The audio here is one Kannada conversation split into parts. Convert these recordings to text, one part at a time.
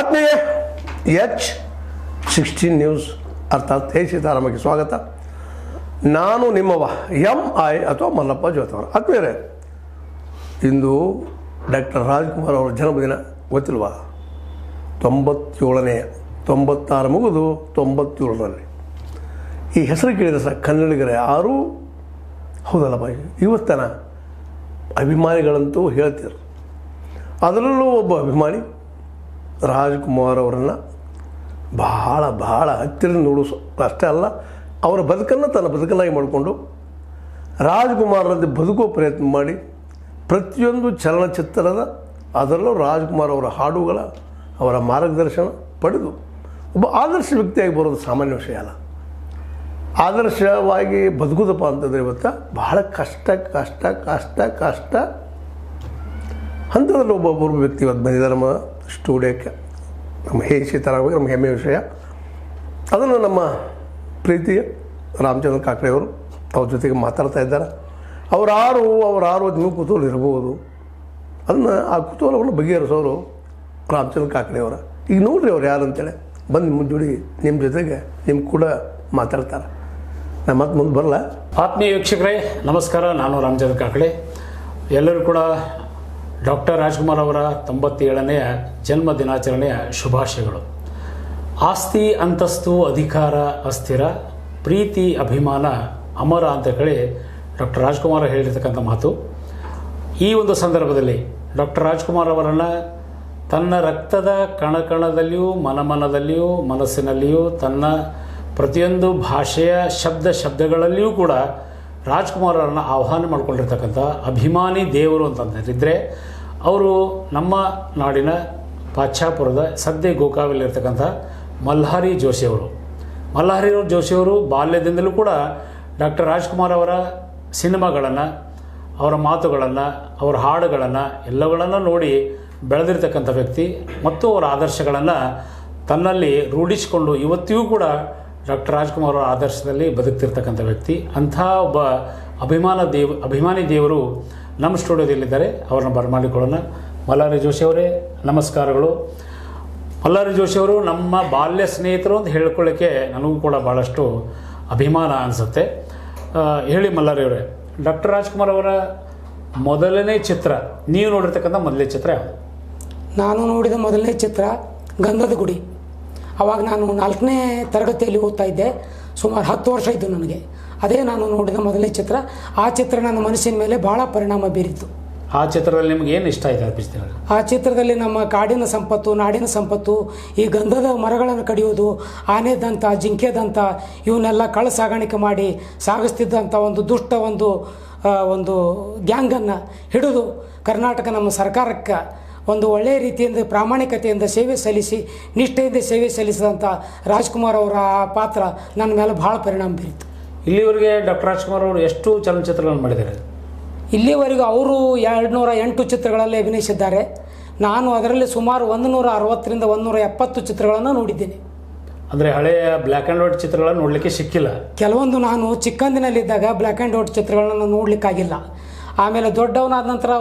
ಆತ್ಮೀಯ H16 ನ್ಯೂಸ್ ಅರ್ಥಾತ್ ಹೇ ಸೀತಾರಾಮಕ್ಕೆ ಸ್ವಾಗತ. ನಾನು ನಿಮ್ಮವ MI ಅಥವಾ ಮಲ್ಲಪ್ಪ ಜೋತವರ. ಆತ್ಮೀಯರೇ, ಇಂದು ಡಾಕ್ಟರ್ ರಾಜ್ಕುಮಾರ್ ಅವರ ಜನ್ಮದಿನ ಗೊತ್ತಿಲ್ವಾ? 97ನೇ 96 ಮುಗಿದು 97ರಲ್ಲಿ ಈ ಹೆಸರು ಕೇಳಿದ ಸಹ ಕನ್ನಡಿಗರೇ ಯಾರೂ ಹೌದಲ್ಲಪ್ಪ ಇವತ್ತನ ಅಭಿಮಾನಿಗಳಂತೂ ಹೇಳ್ತಿದ್ರು. ಅದರಲ್ಲೂ ಒಬ್ಬ ಅಭಿಮಾನಿ ರಾಜ್ಕುಮಾರ್ ಅವರನ್ನು ಭಾಳ ಹತ್ತಿರ ನೋಡಿಸೋ ಅಷ್ಟೇ ಅಲ್ಲ, ಅವರ ಬದುಕನ್ನು ತನ್ನ ಬದುಕನ್ನಾಗಿ ಮಾಡಿಕೊಂಡು ರಾಜ್ಕುಮಾರರಂತೆ ಬದುಕೋ ಪ್ರಯತ್ನ ಮಾಡಿ ಪ್ರತಿಯೊಂದು ಚಲನಚಿತ್ರದ ಅದರಲ್ಲೂ ರಾಜ್ಕುಮಾರ್ ಅವರ ಹಾಡುಗಳ ಅವರ ಮಾರ್ಗದರ್ಶನ ಪಡೆದು ಒಬ್ಬ ಆದರ್ಶ ವ್ಯಕ್ತಿಯಾಗಿ ಬರೋದು ಸಾಮಾನ್ಯ ವಿಷಯ ಅಲ್ಲ. ಆದರ್ಶವಾಗಿ ಬದುಕುದಪ್ಪ ಅಂತಂದರೆ ಇವತ್ತು ಬಹಳ ಕಷ್ಟ ಅಂಥದ್ರಲ್ಲಿ ಒಬ್ಬೊಬ್ಬರು ವ್ಯಕ್ತಿ ಇವತ್ತು ಬಂದಿದ್ದಾರೆ ನಮ್ಮ ಸ್ಟುಡಿಯೋಕ್ಕೆ. ನಮ್ಮ ಹೇ ಸೀತಾರಾಮಗೆ ನಮ್ಮ ಹೆಮ್ಮೆಯ ವಿಷಯ. ಅದನ್ನು ನಮ್ಮ ಪ್ರೀತಿಯ ರಾಮಚಂದ್ರ ಕಾಕಡೆಯವರು ಅವ್ರ ಜೊತೆಗೆ ಮಾತಾಡ್ತಾ ಇದ್ದಾರೆ. ಅವರಾರು ನೀವು ಕುತೂಹಲ ಇರ್ಬೋದು, ಅದನ್ನು ಆ ಕುತೂಹಲವನ್ನು ಬಗೆಹರಿಸೋರು ರಾಮಚಂದ್ರ ಕಾಕಡೆಯವರ. ಈಗ ನೋಡ್ರಿ ಅವ್ರು ಯಾರು ಅಂತೇಳಿ ಬಂದು ನಿಮ್ಮ ಜೋಡಿ ನಿಮ್ಮ ಜೊತೆಗೆ ನಿಮ್ಮ ಕೂಡ ಮಾತಾಡ್ತಾರೆ. ನಾನು ಮತ್ತೆ ಮುಂದೆ ಬರಲ್ಲ. ಆತ್ಮೀಯ ವೀಕ್ಷಕರೇ ನಮಸ್ಕಾರ, ನಾನು ರಾಮಚಂದ್ರ ಕಾಕಡೆ. ಎಲ್ಲರೂ ಕೂಡ ಡಾಕ್ಟರ್ ರಾಜ್ಕುಮಾರ್ ಅವರ 97ನೇ ಜನ್ಮ ದಿನಾಚರಣೆಯ ಶುಭಾಶಯಗಳು. ಆಸ್ತಿ ಅಂತಸ್ತು ಅಧಿಕಾರ ಅಸ್ಥಿರ, ಪ್ರೀತಿ ಅಭಿಮಾನ ಅಮರ ಅಂತ ಹೇಳಿ ಡಾಕ್ಟರ್ ರಾಜ್ಕುಮಾರ್ ಹೇಳಿರ್ತಕ್ಕಂಥ ಮಾತು. ಈ ಒಂದು ಸಂದರ್ಭದಲ್ಲಿ ಡಾಕ್ಟರ್ ರಾಜ್ಕುಮಾರ್ ಅವರನ್ನು ತನ್ನ ರಕ್ತದ ಕಣಕಣದಲ್ಲಿಯೂ ಮನಮನದಲ್ಲಿಯೂ ಮನಸ್ಸಿನಲ್ಲಿಯೂ ತನ್ನ ಪ್ರತಿಯೊಂದು ಭಾಷೆಯ ಶಬ್ದಗಳಲ್ಲಿಯೂ ಕೂಡ ರಾಜ್ಕುಮಾರ್ ಅವರನ್ನು ಆಹ್ವಾನ ಮಾಡಿಕೊಂಡಿರ್ತಕ್ಕಂಥ ಅಭಿಮಾನಿ ದೇವರು ಅಂತಂದಿದ್ದರೆ ಅವರು ನಮ್ಮ ನಾಡಿನ ಪಾಚ್ಚಾಪುರದ ಸದ್ಯ ಗೋಕಾವಿಲಿರ್ತಕ್ಕಂಥ ಮಲ್ಹಾರಿ ಜೋಶಿಯವರು ಬಾಲ್ಯದಿಂದಲೂ ಕೂಡ ಡಾಕ್ಟರ್ ರಾಜ್ಕುಮಾರ್ ಅವರ ಸಿನಿಮಾಗಳನ್ನು, ಅವರ ಮಾತುಗಳನ್ನು, ಅವರ ಹಾಡುಗಳನ್ನು ಎಲ್ಲಗಳನ್ನು ನೋಡಿ ಬೆಳೆದಿರ್ತಕ್ಕಂಥ ವ್ಯಕ್ತಿ ಮತ್ತು ಅವರ ಆದರ್ಶಗಳನ್ನು ತನ್ನಲ್ಲಿ ರೂಢಿಸಿಕೊಂಡು ಇವತ್ತಿಗೂ ಕೂಡ ಡಾಕ್ಟರ್ ರಾಜ್ಕುಮಾರ್ ಅವರ ಆದರ್ಶದಲ್ಲಿ ಬದುಕ್ತಿರ್ತಕ್ಕಂಥ ವ್ಯಕ್ತಿ. ಅಂಥ ಒಬ್ಬ ಅಭಿಮಾನಿ ದೇವರು ನಮ್ಮ ಸ್ಟುಡಿಯೋದಲ್ಲಿದ್ದಾರೆ. ಅವ್ರನ್ನ ಬರಮಾಡಿಕೊಳ್ಳೋಣ. ಮಲ್ಹಾರಿ ಜೋಶಿಯವರೇ ನಮಸ್ಕಾರಗಳು. ಮಲ್ಹಾರಿ ಜೋಶಿಯವರು ನಮ್ಮ ಬಾಲ್ಯ ಸ್ನೇಹಿತರು ಅಂತ ಹೇಳ್ಕೊಳ್ಳೋಕ್ಕೆ ನನಗೂ ಕೂಡ ಭಾಳಷ್ಟು ಅಭಿಮಾನ ಅನಿಸುತ್ತೆ. ಹೇಳಿ ಮಲ್ಹಾರಿಯವರೇ, ಡಾಕ್ಟರ್ ರಾಜ್ಕುಮಾರ್ ಅವರ ಮೊದಲನೇ ಚಿತ್ರ, ನೀವು ನೋಡಿರ್ತಕ್ಕಂಥ ಮೊದಲನೇ ಚಿತ್ರ ಯಾವುದು? ನಾನು ನೋಡಿದ ಮೊದಲನೇ ಚಿತ್ರ ಗಂಧದ ಗುಡಿ. ಆವಾಗ ನಾನು 4ನೇ ತರಗತಿಯಲ್ಲಿ ಓದ್ತಾ ಇದ್ದೆ. ಸುಮಾರು 10 ವರ್ಷ ಇದ್ದು ನನಗೆ. ಅದೇ ನಾನು ನೋಡಿದ ಮೊದಲನೇ ಚಿತ್ರ. ಆ ಚಿತ್ರ ನನ್ನ ಮನಸ್ಸಿನ ಮೇಲೆ ಭಾಳ ಪರಿಣಾಮ ಬೀರಿತು. ಆ ಚಿತ್ರದಲ್ಲಿ ನಿಮ್ಗೆ ಏನು ಇಷ್ಟ ಆಯಿತು ಅನಿಸ್ತೀರ? ಆ ಚಿತ್ರದಲ್ಲಿ ನಮ್ಮ ಕಾಡಿನ ಸಂಪತ್ತು, ನಾಡಿನ ಸಂಪತ್ತು, ಈ ಗಂಧದ ಮರಗಳನ್ನು ಕಡಿಯೋದು, ಆನೆದಂಥ ಜಿಂಕೆದಂಥ ಇವನ್ನೆಲ್ಲ ಕಳ್ಳ ಸಾಗಾಣಿಕೆ ಮಾಡಿ ಸಾಗಿಸ್ತಿದ್ದಂಥ ಒಂದು ದುಷ್ಟ ಒಂದು ಗ್ಯಾಂಗನ್ನು ಹಿಡಿದು ಕರ್ನಾಟಕ ನಮ್ಮ ಸರ್ಕಾರಕ್ಕೆ ಒಂದು ಒಳ್ಳೆಯ ರೀತಿಯಿಂದ ಪ್ರಾಮಾಣಿಕತೆಯಿಂದ ಸೇವೆ ಸಲ್ಲಿಸಿ ನಿಷ್ಠೆಯಿಂದ ಸೇವೆ ಸಲ್ಲಿಸಿದಂಥ ರಾಜ್ಕುಮಾರ್ ಅವರ ಪಾತ್ರ ನನ್ನ ಮೇಲೆ ಭಾಳ ಪರಿಣಾಮ ಬೀರಿತು. ಇಲ್ಲಿವರೆಗೆ ಡಾಕ್ಟರ್ ರಾಜ್ಕುಮಾರ್ ಅವರು ಎಷ್ಟು ಚಲನಚಿತ್ರಗಳನ್ನು ಮಾಡಿದ್ದಾರೆ? ಇಲ್ಲಿವರೆಗೂ ಅವರು 208 ಚಿತ್ರಗಳಲ್ಲಿ ಅಭಿನಯಿಸಿದ್ದಾರೆ. ನಾನು ಅದರಲ್ಲಿ ಸುಮಾರು 160ರಿಂದ 170 ಚಿತ್ರಗಳನ್ನು ನೋಡಿದ್ದೇನೆ. ಅಂದರೆ ಹಳೆಯ ಬ್ಲ್ಯಾಕ್ ಆ್ಯಂಡ್ ವೈಟ್ ಚಿತ್ರಗಳನ್ನು ನೋಡಲಿಕ್ಕೆ ಸಿಕ್ಕಿಲ್ಲ. ಕೆಲವೊಂದು ನಾನು ಚಿಕ್ಕಂದಿನಲ್ಲಿದ್ದಾಗ ಬ್ಲ್ಯಾಕ್ ಆ್ಯಂಡ್ ವೈಟ್ ಚಿತ್ರಗಳನ್ನು ನೋಡಲಿಕ್ಕಾಗಿಲ್ಲ. ಆಮೇಲೆ ದೊಡ್ಡವನಾದ ನಂತರ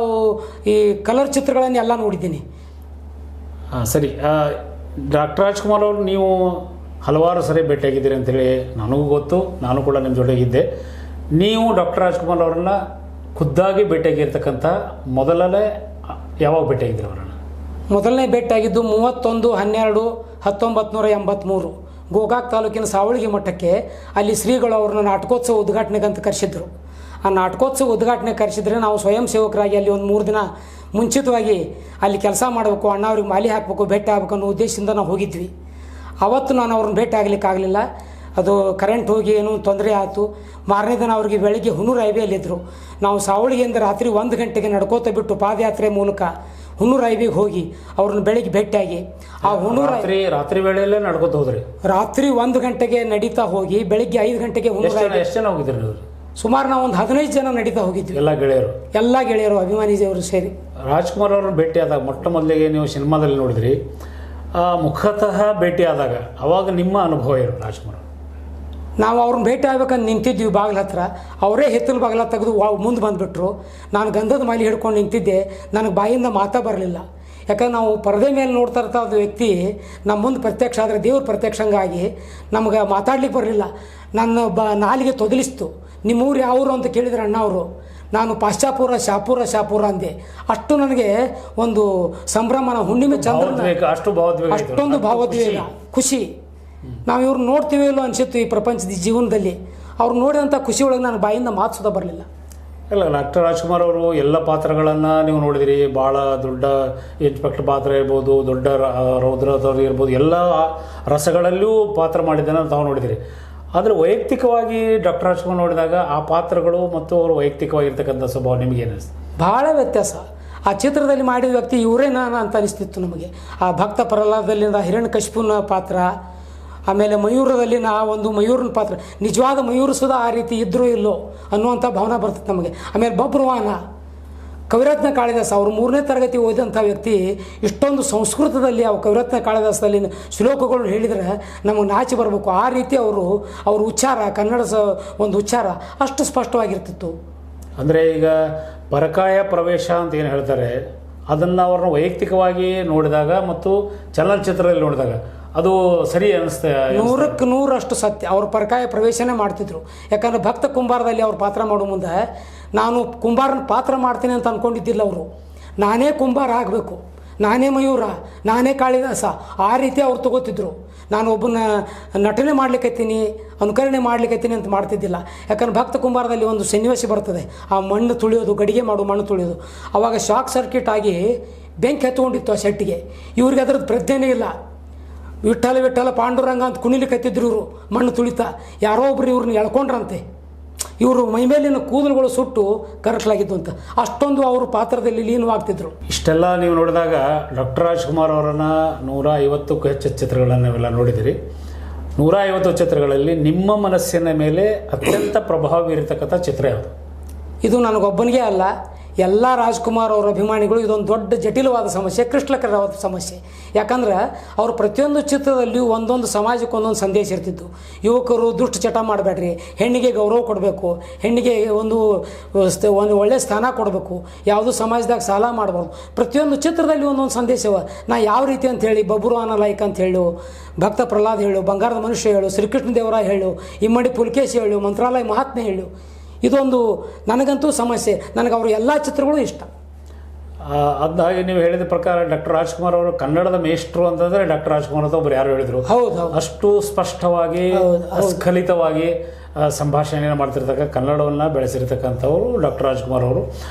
ಈ ಕಲರ್ ಚಿತ್ರಗಳನ್ನು ಎಲ್ಲ ನೋಡಿದ್ದೀನಿ. ಸರಿ, ಡಾಕ್ಟರ್ ರಾಜ್ಕುಮಾರ್ ಅವರು ನೀವು ಹಲವಾರು ಸರಿ ಭೇಟಿಯಾಗಿದ್ದೀರಿ ಅಂತೇಳಿ ನನಗೂ ಗೊತ್ತು. ನಾನು ಕೂಡ ನಿಮ್ಮ ಜೊತೆಗಿದ್ದೆ. ನೀವು ಡಾಕ್ಟರ್ ರಾಜ್ಕುಮಾರ್ ಅವರನ್ನು ಖುದ್ದಾಗಿ ಭೇಟಿಯಾಗಿರ್ತಕ್ಕಂಥ ಮೊದಲನೇ ಯಾವಾಗ ಭೇಟಿಯಾಗಿದ್ದೀರಿ ಅವರನ್ನು? ಮೊದಲನೇ ಭೇಟಿಯಾಗಿದ್ದು 31/12/1983 ಗೋಕಾಕ್ ತಾಲೂಕಿನ ಸಾವಳಗಿ ಮಠಕ್ಕೆ. ಅಲ್ಲಿ ಶ್ರೀಗಳು ಅವ್ರನ್ನ ನಾಟಕೋತ್ಸವ ಉದ್ಘಾಟನೆಗಂತ ಕರೆಸಿದ್ರು. ಆ ನಾಟಕೋತ್ಸವ ಉದ್ಘಾಟನೆ ಕರೆಸಿದ್ರೆ ನಾವು ಸ್ವಯಂ ಸೇವಕರಾಗಿ ಅಲ್ಲಿ ಒಂದು 3 ದಿನ ಮುಂಚಿತವಾಗಿ ಅಲ್ಲಿ ಕೆಲಸ ಮಾಡಬೇಕು, ಅಣ್ಣವ್ರಿಗೆ ಮಾಲಿ ಹಾಕಬೇಕು, ಭೇಟಿ ಆಗಬೇಕು ಅನ್ನೋ ಉದ್ದೇಶದಿಂದ ನಾವು ಹೋಗಿದ್ವಿ. ಆವತ್ತು ನಾನು ಅವ್ರನ್ನ ಭೇಟಿ ಆಗಲಿಕ್ಕಾಗಲಿಲ್ಲ. ಅದು ಕರೆಂಟ್ ಹೋಗಿ ಏನೋ ತೊಂದರೆ ಆಯಿತು. ಮಾರನೇ ದಿನ ಅವ್ರಿಗೆ ಬೆಳಗ್ಗೆ ಹುಣೂರು ಹೈವೇಲಿದ್ದರು. ನಾವು ಸಾವಳಿಗೆಯಿಂದ ರಾತ್ರಿ 1 ಗಂಟೆಗೆ ನಡ್ಕೋತ ಬಿಟ್ಟು ಪಾದಯಾತ್ರೆ ಮೂಲಕ ಹುಣೂರು ಹೈವೇಗೆ ಹೋಗಿ ಅವ್ರನ್ನ ಬೆಳಗ್ಗೆ ಭೇಟಿಯಾಗಿ ಆ ರಾತ್ರಿ ವೇಳೆಯಲ್ಲೇ ನಡ್ಕೋತ ಹೋದ್ರಿ? ರಾತ್ರಿ 1 ಗಂಟೆಗೆ ನಡೀತಾ ಹೋಗಿ ಬೆಳಗ್ಗೆ 5 ಗಂಟೆಗೆ ಹುಣೂರು ಹೈವೇ. ಎಷ್ಟು ಜನ ಹೋಗಿದ್ರಿ? ಸುಮಾರು ನಾವು ಒಂದು 15 ಜನ ನಡೀತಾ ಹೋಗಿದ್ವಿ. ಎಲ್ಲ ಗೆಳೆಯರು ಅಭಿಮಾನಿಯವರು ಸೇರಿ. ರಾಜ್ಕುಮಾರ್ ಅವ್ರನ್ನ ಭೇಟಿಯಾದಾಗ ಮೊಟ್ಟ ಮೊದಲಿಗೆ ನೀವು ಸಿನಿಮಾದಲ್ಲಿ ನೋಡಿದ್ರಿ, ಮುಖತಃ ಭೇಟಿಯಾದಾಗ ಅವಾಗ ನಿಮ್ಮ ಅನುಭವ ಏನು ರಾಜ್ಕುಮಾರ್? ನಾವು ಅವ್ರನ್ನ ಭೇಟಿ ಆಗ್ಬೇಕಂತ ನಿಂತಿದ್ವಿ ಬಾಗಿಲ ಹತ್ರ. ಅವರೇ ಹಿತ್ತಲು ಬಾಗಿಲ ತೆಗೆದು ಮುಂದೆ ಬಂದುಬಿಟ್ರು. ನಾನು ಗಂಧದ ಮಾಲಿ ಹಿಡ್ಕೊಂಡು ನಿಂತಿದ್ದೆ. ನನಗೆ ಬಾಯಿಂದ ಮಾತಾ ಬರಲಿಲ್ಲ. ಯಾಕಂದ್ರೆ ನಾವು ಪರದೆ ಮೇಲೆ ನೋಡ್ತಾ ಇರ್ತಾ ಒಂದು ವ್ಯಕ್ತಿ ನಮ್ಮ ಮುಂದೆ ಪ್ರತ್ಯಕ್ಷ ಆದರೆ ದೇವ್ರ ಪ್ರತ್ಯಕ್ಷಂಗಾಗಿ ನಮ್ಗೆ ಮಾತಾಡ್ಲಿಕ್ಕೆ ಬರಲಿಲ್ಲ. ನನ್ನ ನಾಲಿಗೆ ತೊದಲಿಸ್ತು. ನಿಮ್ಮೂರು ಯಾವರು ಅಂತ ಕೇಳಿದ್ರೆ ಅಣ್ಣ ಅವರು, ನಾನು ಪಾಶ್ಚಾಪುರ ಶಾಪುರ ಅಂದೆ. ಅಷ್ಟು ನನಗೆ ಒಂದು ಸಂಭ್ರಮನ, ಹುಣ್ಣಿಮೆ ಚಂದ್ರನ ಅಷ್ಟೊಂದು ಭಾವೋದ್ವೇಗ, ಖುಷಿ. ನಾವು ಇವ್ರು ನೋಡ್ತೀವಿ ಇಲ್ಲೋ ಅನಿಸಿತ್ತು ಈ ಪ್ರಪಂಚದ ಜೀವನದಲ್ಲಿ. ಅವ್ರು ನೋಡಿದಂಥ ಖುಷಿ ಒಳಗೆ ನನ್ನ ಬಾಯಿಂದ ಮಾತು ಸುದ ಬರಲಿಲ್ಲ. ಇಲ್ಲ, ಡಾಕ್ಟರ್ ರಾಜ್ಕುಮಾರ್ ಅವರು ಎಲ್ಲ ಪಾತ್ರಗಳನ್ನು ನೀವು ನೋಡಿದಿರಿ. ಭಾಳ ದೊಡ್ಡ ಇನ್ಸ್ಪೆಕ್ಟರ್ ಪಾತ್ರ ಇರ್ಬೋದು, ದೊಡ್ಡ ರೌದ್ರದವ್ರು ಇರ್ಬೋದು, ಎಲ್ಲ ರಸಗಳಲ್ಲೂ ಪಾತ್ರ ಮಾಡಿದ್ದನ್ನು ತಾವು ನೋಡಿದಿರಿ. ಆದರೆ ವೈಯಕ್ತಿಕವಾಗಿ ಡಾಕ್ಟರ್ ರಾಜ್ಕುಮಾರ್ ನೋಡಿದಾಗ ಆ ಪಾತ್ರಗಳು ಮತ್ತು ಅವರು ವೈಯಕ್ತಿಕವಾಗಿರ್ತಕ್ಕಂಥ ಸ್ವಭಾವ ನಿಮಗೇನು ಅನಿಸ್ತು? ಭಾಳ ವ್ಯತ್ಯಾಸ. ಆ ಚಿತ್ರದಲ್ಲಿ ಮಾಡಿದ ವ್ಯಕ್ತಿ ಇವರೇ ನಾನು ಅಂತ ಅನಿಸ್ತಿತ್ತು ನಮಗೆ. ಆ ಭಕ್ತ ಪ್ರಹ್ಲಾದದಲ್ಲಿಂದ ಹಿರಣ್ಯಕಶಿಪುನ ಪಾತ್ರ, ಆಮೇಲೆ ಮಯೂರದಲ್ಲಿನ ಆ ಒಂದು ಮಯೂರನ ಪಾತ್ರ, ನಿಜವಾದ ಮಯೂರು ಸುಧಾ ಆ ರೀತಿ ಇದ್ದರೂ ಇಲ್ಲೋ ಅನ್ನುವಂಥ ಭಾವನೆ ಬರ್ತದೆ ನಮಗೆ. ಆಮೇಲೆ ಬಬ್ರುವಾಹನ, ಕವಿರತ್ನ ಕಾಳಿದಾಸ, ಅವರು 3ನೇ ತರಗತಿ ಓದಿದಂಥ ವ್ಯಕ್ತಿ ಇಷ್ಟೊಂದು ಸಂಸ್ಕೃತದಲ್ಲಿ ಅವು ಕವಿರತ್ನ ಕಾಳಿದಾಸದಲ್ಲಿ ಶ್ಲೋಕಗಳು ಹೇಳಿದರೆ ನಮಗೆ ನಾಚಿ ಬರಬೇಕು. ಆ ರೀತಿ ಅವ್ರ ಉಚ್ಚಾರ, ಕನ್ನಡ ಒಂದು ಉಚ್ಚಾರ ಅಷ್ಟು ಸ್ಪಷ್ಟವಾಗಿರ್ತಿತ್ತು. ಅಂದರೆ ಈಗ ಪರಕಾಯ ಪ್ರವೇಶ ಅಂತ ಏನು ಹೇಳ್ತಾರೆ, ಅದನ್ನು ಅವ್ರನ್ನ ವೈಯಕ್ತಿಕವಾಗಿ ನೋಡಿದಾಗ ಮತ್ತು ಚಲನಚಿತ್ರದಲ್ಲಿ ನೋಡಿದಾಗ ಅದು ಸರಿ ಅನ್ನಿಸ್ತಾ 100ಕ್ಕೆ 100 ಸತ್ಯ. ಅವರು ಪರಕಾಯ ಪ್ರವೇಶನೇ ಮಾಡ್ತಿದ್ರು. ಯಾಕಂದರೆ ಭಕ್ತ ಕುಂಬಾರದಲ್ಲಿ ಅವ್ರು ಪಾತ್ರ ಮಾಡೋ ಮುಂದೆ ನಾನು ಕುಂಬಾರನ ಪಾತ್ರ ಮಾಡ್ತೀನಿ ಅಂತ ಅಂದ್ಕೊಂಡಿದ್ದಿಲ್ಲ ಅವರು. ನಾನೇ ಕುಂಬಾರ ಆಗಬೇಕು, ನಾನೇ ಮಯೂರ, ನಾನೇ ಕಾಳಿದಾಸ, ಆ ರೀತಿ ಅವ್ರು ತಗೋತಿದ್ರು. ನಾನು ಒಬ್ಬನ ನಟನೆ ಮಾಡ್ಲಿಕ್ಕತ್ತೀನಿ, ಅನುಕರಣೆ ಮಾಡ್ಲಿಕ್ಕತ್ತೀನಿ ಅಂತ ಮಾಡ್ತಿದ್ದಿಲ್ಲ. ಯಾಕಂದ್ರೆ ಭಕ್ತ ಕುಂಬಾರದಲ್ಲಿ ಒಂದು ಸನ್ನಿವೇಶ ಬರ್ತದೆ, ಆ ಮಣ್ಣು ತುಳಿಯೋದು, ಗಡಿಗೆ ಮಾಡು ಮಣ್ಣು ತುಳಿಯೋದು. ಆವಾಗ ಶಾಕ್ ಸರ್ಕ್ಯೂಟ್ ಆಗಿ ಬೆಂಕಿ ಹತ್ಕೊಂಡಿತ್ತು ಆ ಸೆಟ್ಟಿಗೆ. ಇವ್ರಿಗೆ ಅದ್ರದ್ದು ಪ್ರಜ್ಞೆನೇ ಇಲ್ಲ. ವಿಠಲ ಪಾಂಡುರಂಗ ಅಂತ ಕುಣಿಲಿಕ್ಕತ್ತಿದ್ರು ಇವರು ಮಣ್ಣು ತುಳಿತಾ. ಯಾರೋ ಒಬ್ರು ಇವ್ರನ್ನ ಎಳ್ಕೊಂಡ್ರಂತೆ. ಇವರು ಮೈಮೇಲಿನ ಕೂದಲುಗಳು ಸುಟ್ಟು ಕರಕಲಾಗಿದ್ದು ಅಂತ. ಅಷ್ಟೊಂದು ಅವರು ಪಾತ್ರದಲ್ಲಿ ಲೀನವಾಗ್ತಿದ್ರು. ಇಷ್ಟೆಲ್ಲ ನೀವು ನೋಡಿದಾಗ ಡಾಕ್ಟರ್ ರಾಜ್ಕುಮಾರ್ ಅವರನ್ನು 150ಕ್ಕೂ ಹೆಚ್ಚು ಚಿತ್ರಗಳನ್ನು ನೀವೆಲ್ಲ ನೋಡಿದಿರಿ. 150 ಚಿತ್ರಗಳಲ್ಲಿ ನಿಮ್ಮ ಮನಸ್ಸಿನ ಮೇಲೆ ಅತ್ಯಂತ ಪ್ರಭಾವ ಬೀರತಕ್ಕಂಥ ಚಿತ್ರ ಯಾವುದು? ಇದು ನನಗೊಬ್ಬನಿಗೆ ಅಲ್ಲ, ಎಲ್ಲ ರಾಜ್ಕುಮಾರ್ ಅವರ ಅಭಿಮಾನಿಗಳು ಇದೊಂದು ದೊಡ್ಡ ಜಟಿಲವಾದ ಸಮಸ್ಯೆ, ಕ್ಲಿಷ್ಟಕರವಾದ ಸಮಸ್ಯೆ. ಯಾಕಂದ್ರೆ ಅವರು ಪ್ರತಿಯೊಂದು ಚಿತ್ರದಲ್ಲಿಯೂ ಒಂದೊಂದು ಸಮಾಜಕ್ಕೆ ಒಂದೊಂದು ಸಂದೇಶ ಇರ್ತಿತ್ತು. ಯುವಕರು ದುಷ್ಟ ಚಟ ಮಾಡಬೇಡ್ರಿ, ಹೆಣ್ಣಿಗೆ ಗೌರವ ಕೊಡಬೇಕು, ಹೆಣ್ಣಿಗೆ ಒಂದು ಒಳ್ಳೆಯ ಸ್ಥಾನ ಕೊಡಬೇಕು, ಯಾವುದೂ ಸಮಾಜದಾಗ ಸಾಲ ಮಾಡಬಾರ್ದು. ಪ್ರತಿಯೊಂದು ಚಿತ್ರದಲ್ಲಿ ಒಂದೊಂದು ಸಂದೇಶವ. ನಾ ಯಾವ ರೀತಿ ಅಂತ ಹೇಳಿ ಬಬ್ರುವಾಹನ ಲೈಕ್ ಅಂತ ಹೇಳು, ಭಕ್ತ ಪ್ರಹ್ಲಾದ ಹೇಳು, ಬಂಗಾರದ ಮನುಷ್ಯ ಹೇಳು, ಶ್ರೀಕೃಷ್ಣ ದೇವರಾಯ ಹೇಳು, ಇಮ್ಮಡಿ ಪುಲಕೇಶಿ ಹೇಳು, ಮಂತ್ರಾಲಯ ಮಹಾತ್ಮೆ ಹೇಳು. ಇದೊಂದು ನನಗಂತೂ ಸಮಸ್ಯೆ. ನನಗೆ ಅವರು ಎಲ್ಲ ಚಿತ್ರಗಳು ಇಷ್ಟ. ಹಾಗೆ ನೀವು ಹೇಳಿದ ಪ್ರಕಾರ ಡಾಕ್ಟರ್ ರಾಜ್ಕುಮಾರ್ ಅವರು ಕನ್ನಡದ ಮೇಷ್ಟ್ರು ಅಂತಂದರೆ ಡಾಕ್ಟರ್ ರಾಜ್ಕುಮಾರ್ ಅಂತ ಒಬ್ಬರು ಯಾರು ಹೇಳಿದರು. ಹೌದು, ಅಷ್ಟು ಸ್ಪಷ್ಟವಾಗಿ ಸ್ಖಲಿತವಾಗಿ ಸಂಭಾಷಣೆಯನ್ನು ಮಾಡ್ತಿರ್ತಕ್ಕ ಕನ್ನಡವನ್ನು ಬೆಳೆಸಿರ್ತಕ್ಕಂಥವ್ರು ಡಾಕ್ಟರ್ ರಾಜ್ಕುಮಾರ್ ಅವರು.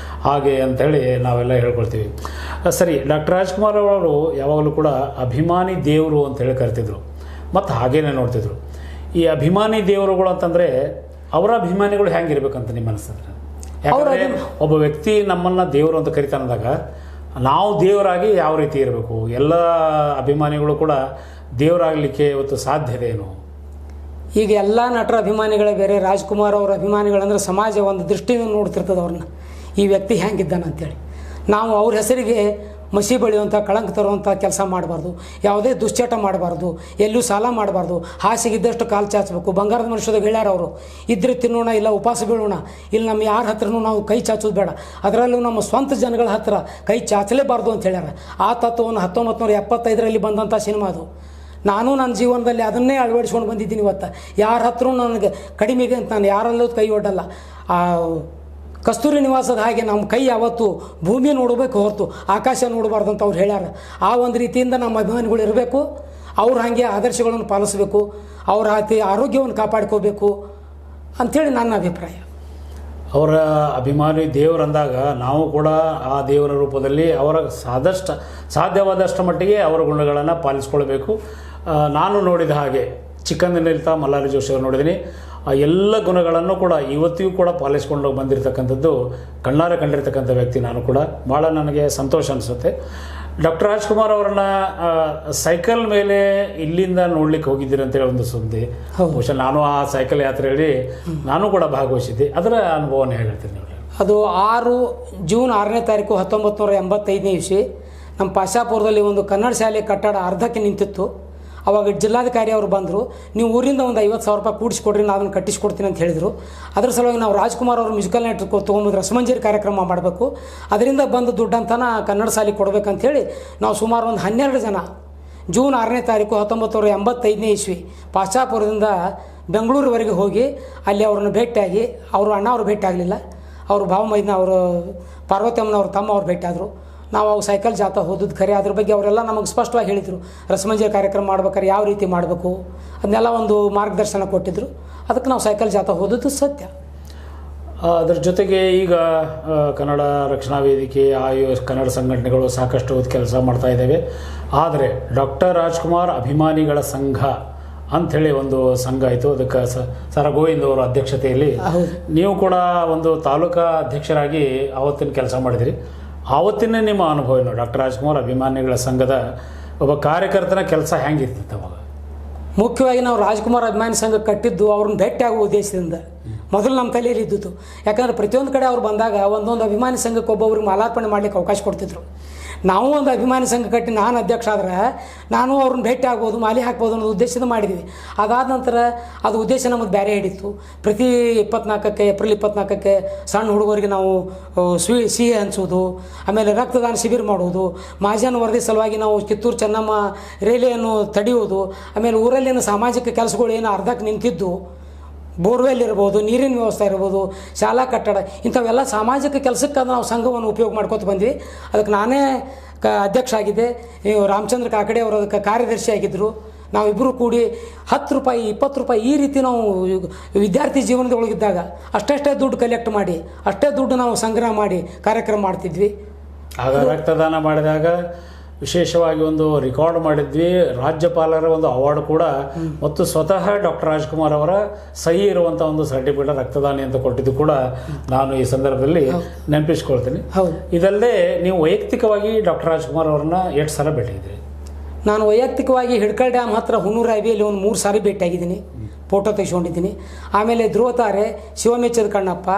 ಹಾಗೆ ಅಂಥೇಳಿ ನಾವೆಲ್ಲ ಹೇಳ್ಕೊಳ್ತೀವಿ. ಸರಿ, ಡಾಕ್ಟರ್ ರಾಜ್ಕುಮಾರ್ ಅವರು ಯಾವಾಗಲೂ ಕೂಡ ಅಭಿಮಾನಿ ದೇವರು ಅಂತೇಳಿ ಕರಿತಿದ್ರು ಮತ್ತು ಹಾಗೇನೆ ನೋಡ್ತಿದ್ರು. ಈ ಅಭಿಮಾನಿ ದೇವರುಗಳು ಅಂತಂದರೆ ಅವರ ಅಭಿಮಾನಿಗಳು ಹೆಂಗಿರ್ಬೇಕಂತ ನಿಮ್ಮ ಅನಿಸ್ತದೆ? ಯಾಕಂದರೆ ಒಬ್ಬ ವ್ಯಕ್ತಿ ನಮ್ಮನ್ನು ದೇವರು ಅಂತ ಕರಿತಾನಂದಾಗ ನಾವು ದೇವರಾಗಿ ಯಾವ ರೀತಿ ಇರಬೇಕು? ಎಲ್ಲ ಅಭಿಮಾನಿಗಳು ಕೂಡ ದೇವರಾಗಲಿಕ್ಕೆ ಇವತ್ತು ಸಾಧ್ಯತೆ ಏನು? ಈಗ ಎಲ್ಲ ನಟರ ಅಭಿಮಾನಿಗಳೇ ಬೇರೆ. ರಾಜ್ಕುಮಾರ್ ಅವರ ಅಭಿಮಾನಿಗಳಂದ್ರೆ ಸಮಾಜ ಒಂದು ದೃಷ್ಟಿಯಿಂದ ನೋಡ್ತಿರ್ತದೆ ಅವ್ರನ್ನ, ಈ ವ್ಯಕ್ತಿ ಹೆಂಗಿದ್ದಾನೆ ಅಂತೇಳಿ. ನಾವು ಅವ್ರ ಹೆಸರಿಗೆ ಮಸಿ ಬಳಿಯುವಂಥ, ಕಳಂಕ ತರುವಂಥ ಕೆಲಸ ಮಾಡಬಾರ್ದು, ಯಾವುದೇ ದುಶ್ಚಟ ಮಾಡಬಾರ್ದು, ಎಲ್ಲೂ ಸಾಲ ಮಾಡಬಾರ್ದು, ಹಾಸಿಗಿದ್ದಷ್ಟು ಕಾಲು ಚಾಚಬೇಕು. ಬಂಗಾರದ ಮನುಷ್ಯದಾಗ ಹೇಳ್ಯಾರ ಅವರು, ಇದ್ರೆ ತಿನ್ನೋಣ, ಇಲ್ಲ ಉಪವಾಸ ಬೀಳೋಣ, ಇಲ್ಲಿ ನಮ್ಮ ಯಾರ ಹತ್ರನೂ ನಾವು ಕೈ ಚಾಚೋದು ಬೇಡ, ಅದರಲ್ಲೂ ನಮ್ಮ ಸ್ವಂತ ಜನಗಳ ಹತ್ರ ಕೈ ಚಾಚಲೇಬಾರ್ದು ಅಂತ ಹೇಳ್ಯಾರ. ಆ ತತ್ವವನ್ನು 1975ರಲ್ಲಿ ಬಂದಂಥ ಸಿನಿಮಾ ಅದು. ನಾನು ನನ್ನ ಜೀವನದಲ್ಲಿ ಅದನ್ನೇ ಅಳವಡಿಸ್ಕೊಂಡು ಬಂದಿದ್ದೀನಿ. ಇವತ್ತು ಯಾರ ಹತ್ರ ನನಗೆ ಕಡಿಮೆ ಇದೆ ಅಂತ ನಾನು ಯಾರಲ್ಲೂ ಕೈ ಒಡ್ಡಲ್ಲ. ಕಸ್ತೂರಿ ನಿವಾಸದ ಹಾಗೆ ನಮ್ಮ ಕೈ ಯಾವತ್ತು ಭೂಮಿ ನೋಡಬೇಕು ಹೊರತು ಆಕಾಶ ನೋಡಬಾರ್ದು ಅಂತ ಅವ್ರು ಹೇಳ್ಯಾರ. ಆ ಒಂದು ರೀತಿಯಿಂದ ನಮ್ಮ ಅಭಿಮಾನಿಗಳು ಇರಬೇಕು. ಅವ್ರು ಹಾಗೆ ಆದರ್ಶಗಳನ್ನು ಪಾಲಿಸಬೇಕು, ಅವ್ರ ಆರೋಗ್ಯವನ್ನು ಕಾಪಾಡ್ಕೋಬೇಕು ಅಂಥೇಳಿ ನನ್ನ ಅಭಿಪ್ರಾಯ. ಅವರ ಅಭಿಮಾನಿ ದೇವರಂದಾಗ ನಾವು ಕೂಡ ಆ ದೇವರ ರೂಪದಲ್ಲಿ ಅವರ ಸಾಧ್ಯವಾದಷ್ಟು ಮಟ್ಟಿಗೆ ಅವರ ಗುಣಗಳನ್ನು ಪಾಲಿಸ್ಕೊಳ್ಬೇಕು. ನಾನು ನೋಡಿದ ಹಾಗೆ ಚಿಕ್ಕಂದಿನಿಂದ ಮಲ್ಲಾರಿ ಜೋಶಿ ಅವರು ನೋಡಿದ್ದೀನಿ. ಆ ಎಲ್ಲ ಗುಣಗಳನ್ನು ಕೂಡ ಇವತ್ತಿಗೂ ಕೂಡ ಪಾಲಿಸ್ಕೊಂಡು ಬಂದಿರತಕ್ಕಂಥದ್ದು ಕಣ್ಣಾರೆ ಕಂಡಿರ್ತಕ್ಕಂಥ ವ್ಯಕ್ತಿ ನಾನು ಕೂಡ. ಭಾಳ ನನಗೆ ಸಂತೋಷ ಅನಿಸುತ್ತೆ. ಡಾಕ್ಟರ್ ರಾಜ್ಕುಮಾರ್ ಅವರನ್ನ ಸೈಕಲ್ ಮೇಲೆ ಇಲ್ಲಿಂದ ನೋಡ್ಲಿಕ್ಕೆ ಹೋಗಿದ್ದೀರಿ ಅಂತೇಳಿ ಒಂದು ಸುದ್ದಿ. ಬಹುಶಃ ನಾನು ಆ ಸೈಕಲ್ ಯಾತ್ರೆಯಲ್ಲಿ ನಾನು ಕೂಡ ಭಾಗವಹಿಸಿದ್ದೆ. ಅದರ ಅನುಭವನ ಹೇಳ್ತೀನಿ ನೋಡಿ. ಅದು ಜೂನ್ 6ನೇ ತಾರೀಕು 1985ನೇ ಇಸ್ವಿ ನಮ್ಮ ಪಾಶಾಪುರದಲ್ಲಿ ಒಂದು ಕನ್ನಡ ಶಾಲೆ ಕಟ್ಟಡ ಅರ್ಧಕ್ಕೆ ನಿಂತಿತ್ತು. ಅವಾಗ ಜಿಲ್ಲಾಧಿಕಾರಿ ಅವರು ಬಂದರು, ನೀವು ಊರಿಂದ ಒಂದು 50,000 ರೂಪಾಯಿ ಕೂಡಿಸ್ಕೊಡ್ರಿ, ನಾನು ಅದನ್ನು ಕಟ್ಟಿಸ್ಕೊಡ್ತೀನಿ ಅಂತ ಹೇಳಿದರು. ಅದ್ರ ಸಲುವಾಗಿ ನಾವು ರಾಜ್ಕುಮಾರ್ ಅವರು ಮ್ಯೂಸಿಕಲ್ ನೈಟ್ ತೊಗೊಂಬಂದು ರಸಮಂಜರಿ ಕಾರ್ಯಕ್ರಮ ಮಾಡಬೇಕು, ಅದರಿಂದ ಬಂದು ದುಡ್ಡಂತನ ಕನ್ನಡ ಶಾಲೆಗೆ ಕೊಡಬೇಕಂತೇಳಿ ನಾವು ಸುಮಾರು ಒಂದು 12 ಜನ ಜೂನ್ 6ನೇ ತಾರೀಕು 1985ನೇ ಇಸ್ವಿ ಪಾಶ್ಚಾಪುರದಿಂದ ಬೆಂಗಳೂರುವರೆಗೆ ಹೋಗಿ ಅಲ್ಲಿ ಅವ್ರನ್ನ ಭೇಟಿಯಾಗಿ, ಅವರು ಅಣ್ಣ ಅವರು ಭೇಟಿ ಆಗಲಿಲ್ಲ, ಅವರು ಭಾವಮೈದನ ಅವರು ಪಾರ್ವತಮ್ಮನವ್ರ ತಮ್ಮ ಅವ್ರು ಭೇಟಿಯಾದರು. ನಾವು ಅವು ಸೈಕಲ್ ಜಾಥಾ ಹೋದದ್ದು ಖರೆ, ಅದ್ರ ಬಗ್ಗೆ ಅವರೆಲ್ಲ ನಮಗೆ ಸ್ಪಷ್ಟವಾಗಿ ಹೇಳಿದರು. ರಸಮಂಜರಿ ಕಾರ್ಯಕ್ರಮ ಮಾಡ್ಬೇಕಾದ್ರೆ ಯಾವ ರೀತಿ ಮಾಡಬೇಕು ಅದನ್ನೆಲ್ಲ ಒಂದು ಮಾರ್ಗದರ್ಶನ ಕೊಟ್ಟಿದ್ದರು. ಅದಕ್ಕೆ ನಾವು ಸೈಕಲ್ ಜಾಥಾ ಹೋದದ್ದು ಸತ್ಯ. ಅದರ ಜೊತೆಗೆ ಈಗ ಕನ್ನಡ ರಕ್ಷಣಾ ವೇದಿಕೆ, ಕನ್ನಡ ಸಂಘಟನೆಗಳು ಸಾಕಷ್ಟು ಕೆಲಸ ಮಾಡ್ತಾ ಇದ್ದೇವೆ. ಆದರೆ ಡಾಕ್ಟರ್ ರಾಜ್ಕುಮಾರ್ ಅಭಿಮಾನಿಗಳ ಸಂಘ ಅಂಥೇಳಿ ಒಂದು ಸಂಘ ಆಯಿತು. ಅದಕ್ಕೆ ಸರ ಗೋವಿಂದ್ ಅವರ ಅಧ್ಯಕ್ಷತೆಯಲ್ಲಿ ನೀವು ಕೂಡ ಒಂದು ತಾಲೂಕಾ ಅಧ್ಯಕ್ಷರಾಗಿ ಆವತ್ತಿನ ಕೆಲಸ ಮಾಡಿದಿರಿ. ಆವತ್ತಿನ ನಿಮ್ಮ ಅನುಭವ ಏನು? ಡಾಕ್ಟರ್ ರಾಜ್ಕುಮಾರ್ ಅಭಿಮಾನಿಗಳ ಸಂಘದ ಒಬ್ಬ ಕಾರ್ಯಕರ್ತನ ಕೆಲಸ ಹೆಂಗಿರ್ತಿತ್ತು ಅವಾಗ? ಮುಖ್ಯವಾಗಿ ನಾವು ರಾಜ್ಕುಮಾರ್ ಅಭಿಮಾನಿ ಸಂಘ ಕಟ್ಟಿದ್ದು ಅವ್ರನ್ನ ಭೇಟಿಯಾಗುವ ಉದ್ದೇಶದಿಂದ ಮೊದಲು ನಮ್ಮ ತಲೆಯಲ್ಲಿ ಇದ್ದಿತ್ತು. ಯಾಕಂದರೆ ಪ್ರತಿಯೊಂದು ಕಡೆ ಅವ್ರು ಬಂದಾಗ ಒಂದೊಂದು ಅಭಿಮಾನಿ ಸಂಘಕ್ಕೆ ಒಬ್ಬೊಬ್ರಿಗೆ ಮಾಲಾರ್ಪಣೆ ಮಾಡಲಿಕ್ಕೆ ಅವಕಾಶ ಕೊಡ್ತಿದ್ರು. ನಾವು ಒಂದು ಅಭಿಮಾನಿ ಸಂಘ ಕಟ್ಟಿ ನಾನು ಅಧ್ಯಕ್ಷ ಆದ್ರೆ ನಾನು ಅವ್ರನ್ನ ಭೇಟಿ ಆಗ್ಬೋದು, ಮಾಲಿ ಹಾಕ್ಬೋದು ಅನ್ನೋದು ಉದ್ದೇಶದಿಂದ ಮಾಡಿದ್ವಿ. ಅದಾದ ನಂತರ ಅದು ಉದ್ದೇಶ ನಮಗೆ ಬೇರೆ ಹಿಡಿತು. ಪ್ರತಿ 24ಕ್ಕೆ ಏಪ್ರಿಲ್ 24ಕ್ಕೆ ಸಣ್ಣ ಹುಡುಗರಿಗೆ ನಾವು ಸಿಹಿ ಹಂಚೋದು, ಆಮೇಲೆ ರಕ್ತದಾನ ಶಿಬಿರ ಮಾಡೋದು, ಮಹಾಜನ್ ವರದಿ ಸಲುವಾಗಿ ನಾವು ಕಿತ್ತೂರು ಚೆನ್ನಮ್ಮ ರೇಲಿಯನ್ನು ತಡೆಯುವುದು, ಆಮೇಲೆ ಊರಲ್ಲಿನ ಸಾಮಾಜಿಕ ಕೆಲಸಗಳು ಏನು ಅರ್ಧಕ್ಕೆ ನಿಂತಿದ್ದು, ಬೋರ್ವೆಲ್ ಇರ್ಬೋದು, ನೀರಿನ ವ್ಯವಸ್ಥೆ ಇರ್ಬೋದು, ಶಾಲಾ ಕಟ್ಟಡ, ಇಂಥವೆಲ್ಲ ಸಾಮಾಜಿಕ ಕೆಲಸಕ್ಕೆ ನಾವು ಸಂಘವನ್ನು ಉಪಯೋಗ ಮಾಡ್ಕೊತ ಬಂದ್ವಿ. ಅದಕ್ಕೆ ನಾನೇ ಅಧ್ಯಕ್ಷ ಆಗಿದ್ದೆ, ರಾಮಚಂದ್ರ ಕಾಕಡೆ ಅವರು ಅದಕ್ಕೆ ಕಾರ್ಯದರ್ಶಿ ಆಗಿದ್ದರು. ನಾವಿಬ್ಬರು ಕೂಡಿ 10 ರೂಪಾಯಿ 20 ರೂಪಾಯಿ ಈ ರೀತಿ ನಾವು ವಿದ್ಯಾರ್ಥಿ ಜೀವನದೊಳಗಿದ್ದಾಗ ಅಷ್ಟೇ ದುಡ್ಡು ಕಲೆಕ್ಟ್ ಮಾಡಿ, ಅಷ್ಟೇ ದುಡ್ಡು ನಾವು ಸಂಗ್ರಹ ಮಾಡಿ ಕಾರ್ಯಕ್ರಮ ಮಾಡ್ತಿದ್ವಿ. ಆಗ ರಕ್ತದಾನ ಮಾಡಿದಾಗ ವಿಶೇಷವಾಗಿ ಒಂದು ರೆಕಾರ್ಡ್ ಮಾಡಿದ್ವಿ, ರಾಜ್ಯಪಾಲರ ಒಂದು ಅವಾರ್ಡ್ ಕೂಡ, ಮತ್ತು ಸ್ವತಃ ಡಾಕ್ಟರ್ ರಾಜ್ಕುಮಾರ್ ಅವರ ಸಹಿ ಇರುವಂಥ ಒಂದು ಸರ್ಟಿಫಿಕೇಟ್ ರಕ್ತದಾನಿ ಅಂತ ಕೊಟ್ಟಿದ್ದು ಕೂಡ ನಾನು ಈ ಸಂದರ್ಭದಲ್ಲಿ ನೆನಪಿಸ್ಕೊಳ್ತೀನಿ. ಇದಲ್ಲದೆ ನೀವು ವೈಯಕ್ತಿಕವಾಗಿ ಡಾಕ್ಟರ್ ರಾಜ್ಕುಮಾರ್ ಅವರನ್ನ ಎಷ್ಟು ಸಲ ಭೇಟಿಯಾಗಿದ್ರಿ? ನಾನು ವೈಯಕ್ತಿಕವಾಗಿ ಹಿಡ್ಕಲ್ ಡ್ಯಾಮ್ ಹತ್ರ ಹುನ್ನೂರು ಹೈವೇಲಿ ಒಂದು 3 ಸಾರಿ ಭೇಟಿಯಾಗಿದ್ದೀನಿ, ಫೋಟೋ ತೆಗೆಸ್ಕೊಂಡಿದ್ದೀನಿ. ಆಮೇಲೆ ಧ್ರುವತಾರೆ, ಶಿವಮೆಚ್ಚದ ಕಣ್ಣಪ್ಪ,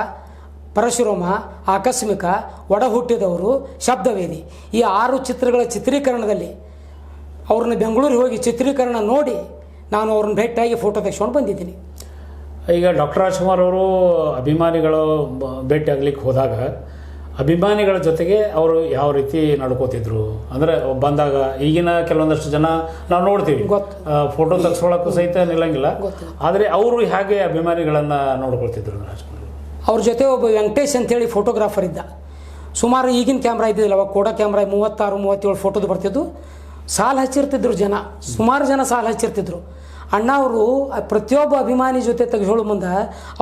ಪರಶುರಾಮ, ಆಕಸ್ಮಿಕ, ಒಡ ಹುಟ್ಟಿದವರು, ಶಬ್ದವೇದಿ, ಈ 6 ಚಿತ್ರಗಳ ಚಿತ್ರೀಕರಣದಲ್ಲಿ ಅವ್ರನ್ನ ಬೆಂಗಳೂರಿಗೆ ಹೋಗಿ ಚಿತ್ರೀಕರಣ ನೋಡಿ ನಾನು ಅವ್ರನ್ನ ಭೇಟಿಯಾಗಿ ಫೋಟೋ ತೆಗೆಸ್ಕೊಂಡು ಬಂದಿದ್ದೀನಿ. ಈಗ ಡಾಕ್ಟರ್ ರಾಜ್ಕುಮಾರ್ ಅವರು ಅಭಿಮಾನಿಗಳು ಭೇಟಿ ಆಗ್ಲಿಕ್ಕೆ ಹೋದಾಗ ಅಭಿಮಾನಿಗಳ ಜೊತೆಗೆ ಅವರು ಯಾವ ರೀತಿ ನಡ್ಕೋತಿದ್ರು ಅಂದರೆ ಬಂದಾಗ ಈಗಿನ ಕೆಲವೊಂದಷ್ಟು ಜನ ನಾವು ನೋಡ್ತೀವಿ ಫೋಟೋ ತೆಗೆಸ್ಕೊಳ್ಳೋಕ್ಕೂ ಸಹಿತ ನಿಲ್ಲಂಗಿಲ್ಲ, ಆದರೆ ಅವರು ಹೇಗೆ ಅಭಿಮಾನಿಗಳನ್ನು ನೋಡ್ಕೊಳ್ತಿದ್ರು ರಾಜ್ಕುಮಾರ್? ಅವ್ರ ಜೊತೆ ಒಬ್ಬ ವೆಂಕಟೇಶ್ ಅಂತೇಳಿ ಫೋಟೋಗ್ರಾಫರ್ ಇದ್ದ. ಸುಮಾರು ಈಗಿನ ಕ್ಯಾಮ್ರಾ ಇದ್ದಿದ್ದಿಲ್ಲ, ಅವಾಗ ಕೋಡ ಕ್ಯಾಮ್ರಾ 36-37 ಫೋಟೋದು ಬರ್ತಿದ್ದು. ಸಾಲು ಹಚ್ಚಿರ್ತಿದ್ರು ಜನ, ಸುಮಾರು ಜನ ಸಾಲು ಹಚ್ಚಿರ್ತಿದ್ರು. ಅಣ್ಣ ಅವರು ಪ್ರತಿಯೊಬ್ಬ ಅಭಿಮಾನಿ ಜೊತೆ ತೆಗೆಸ್ಕೊಳ್ಳೋ ಮುಂದೆ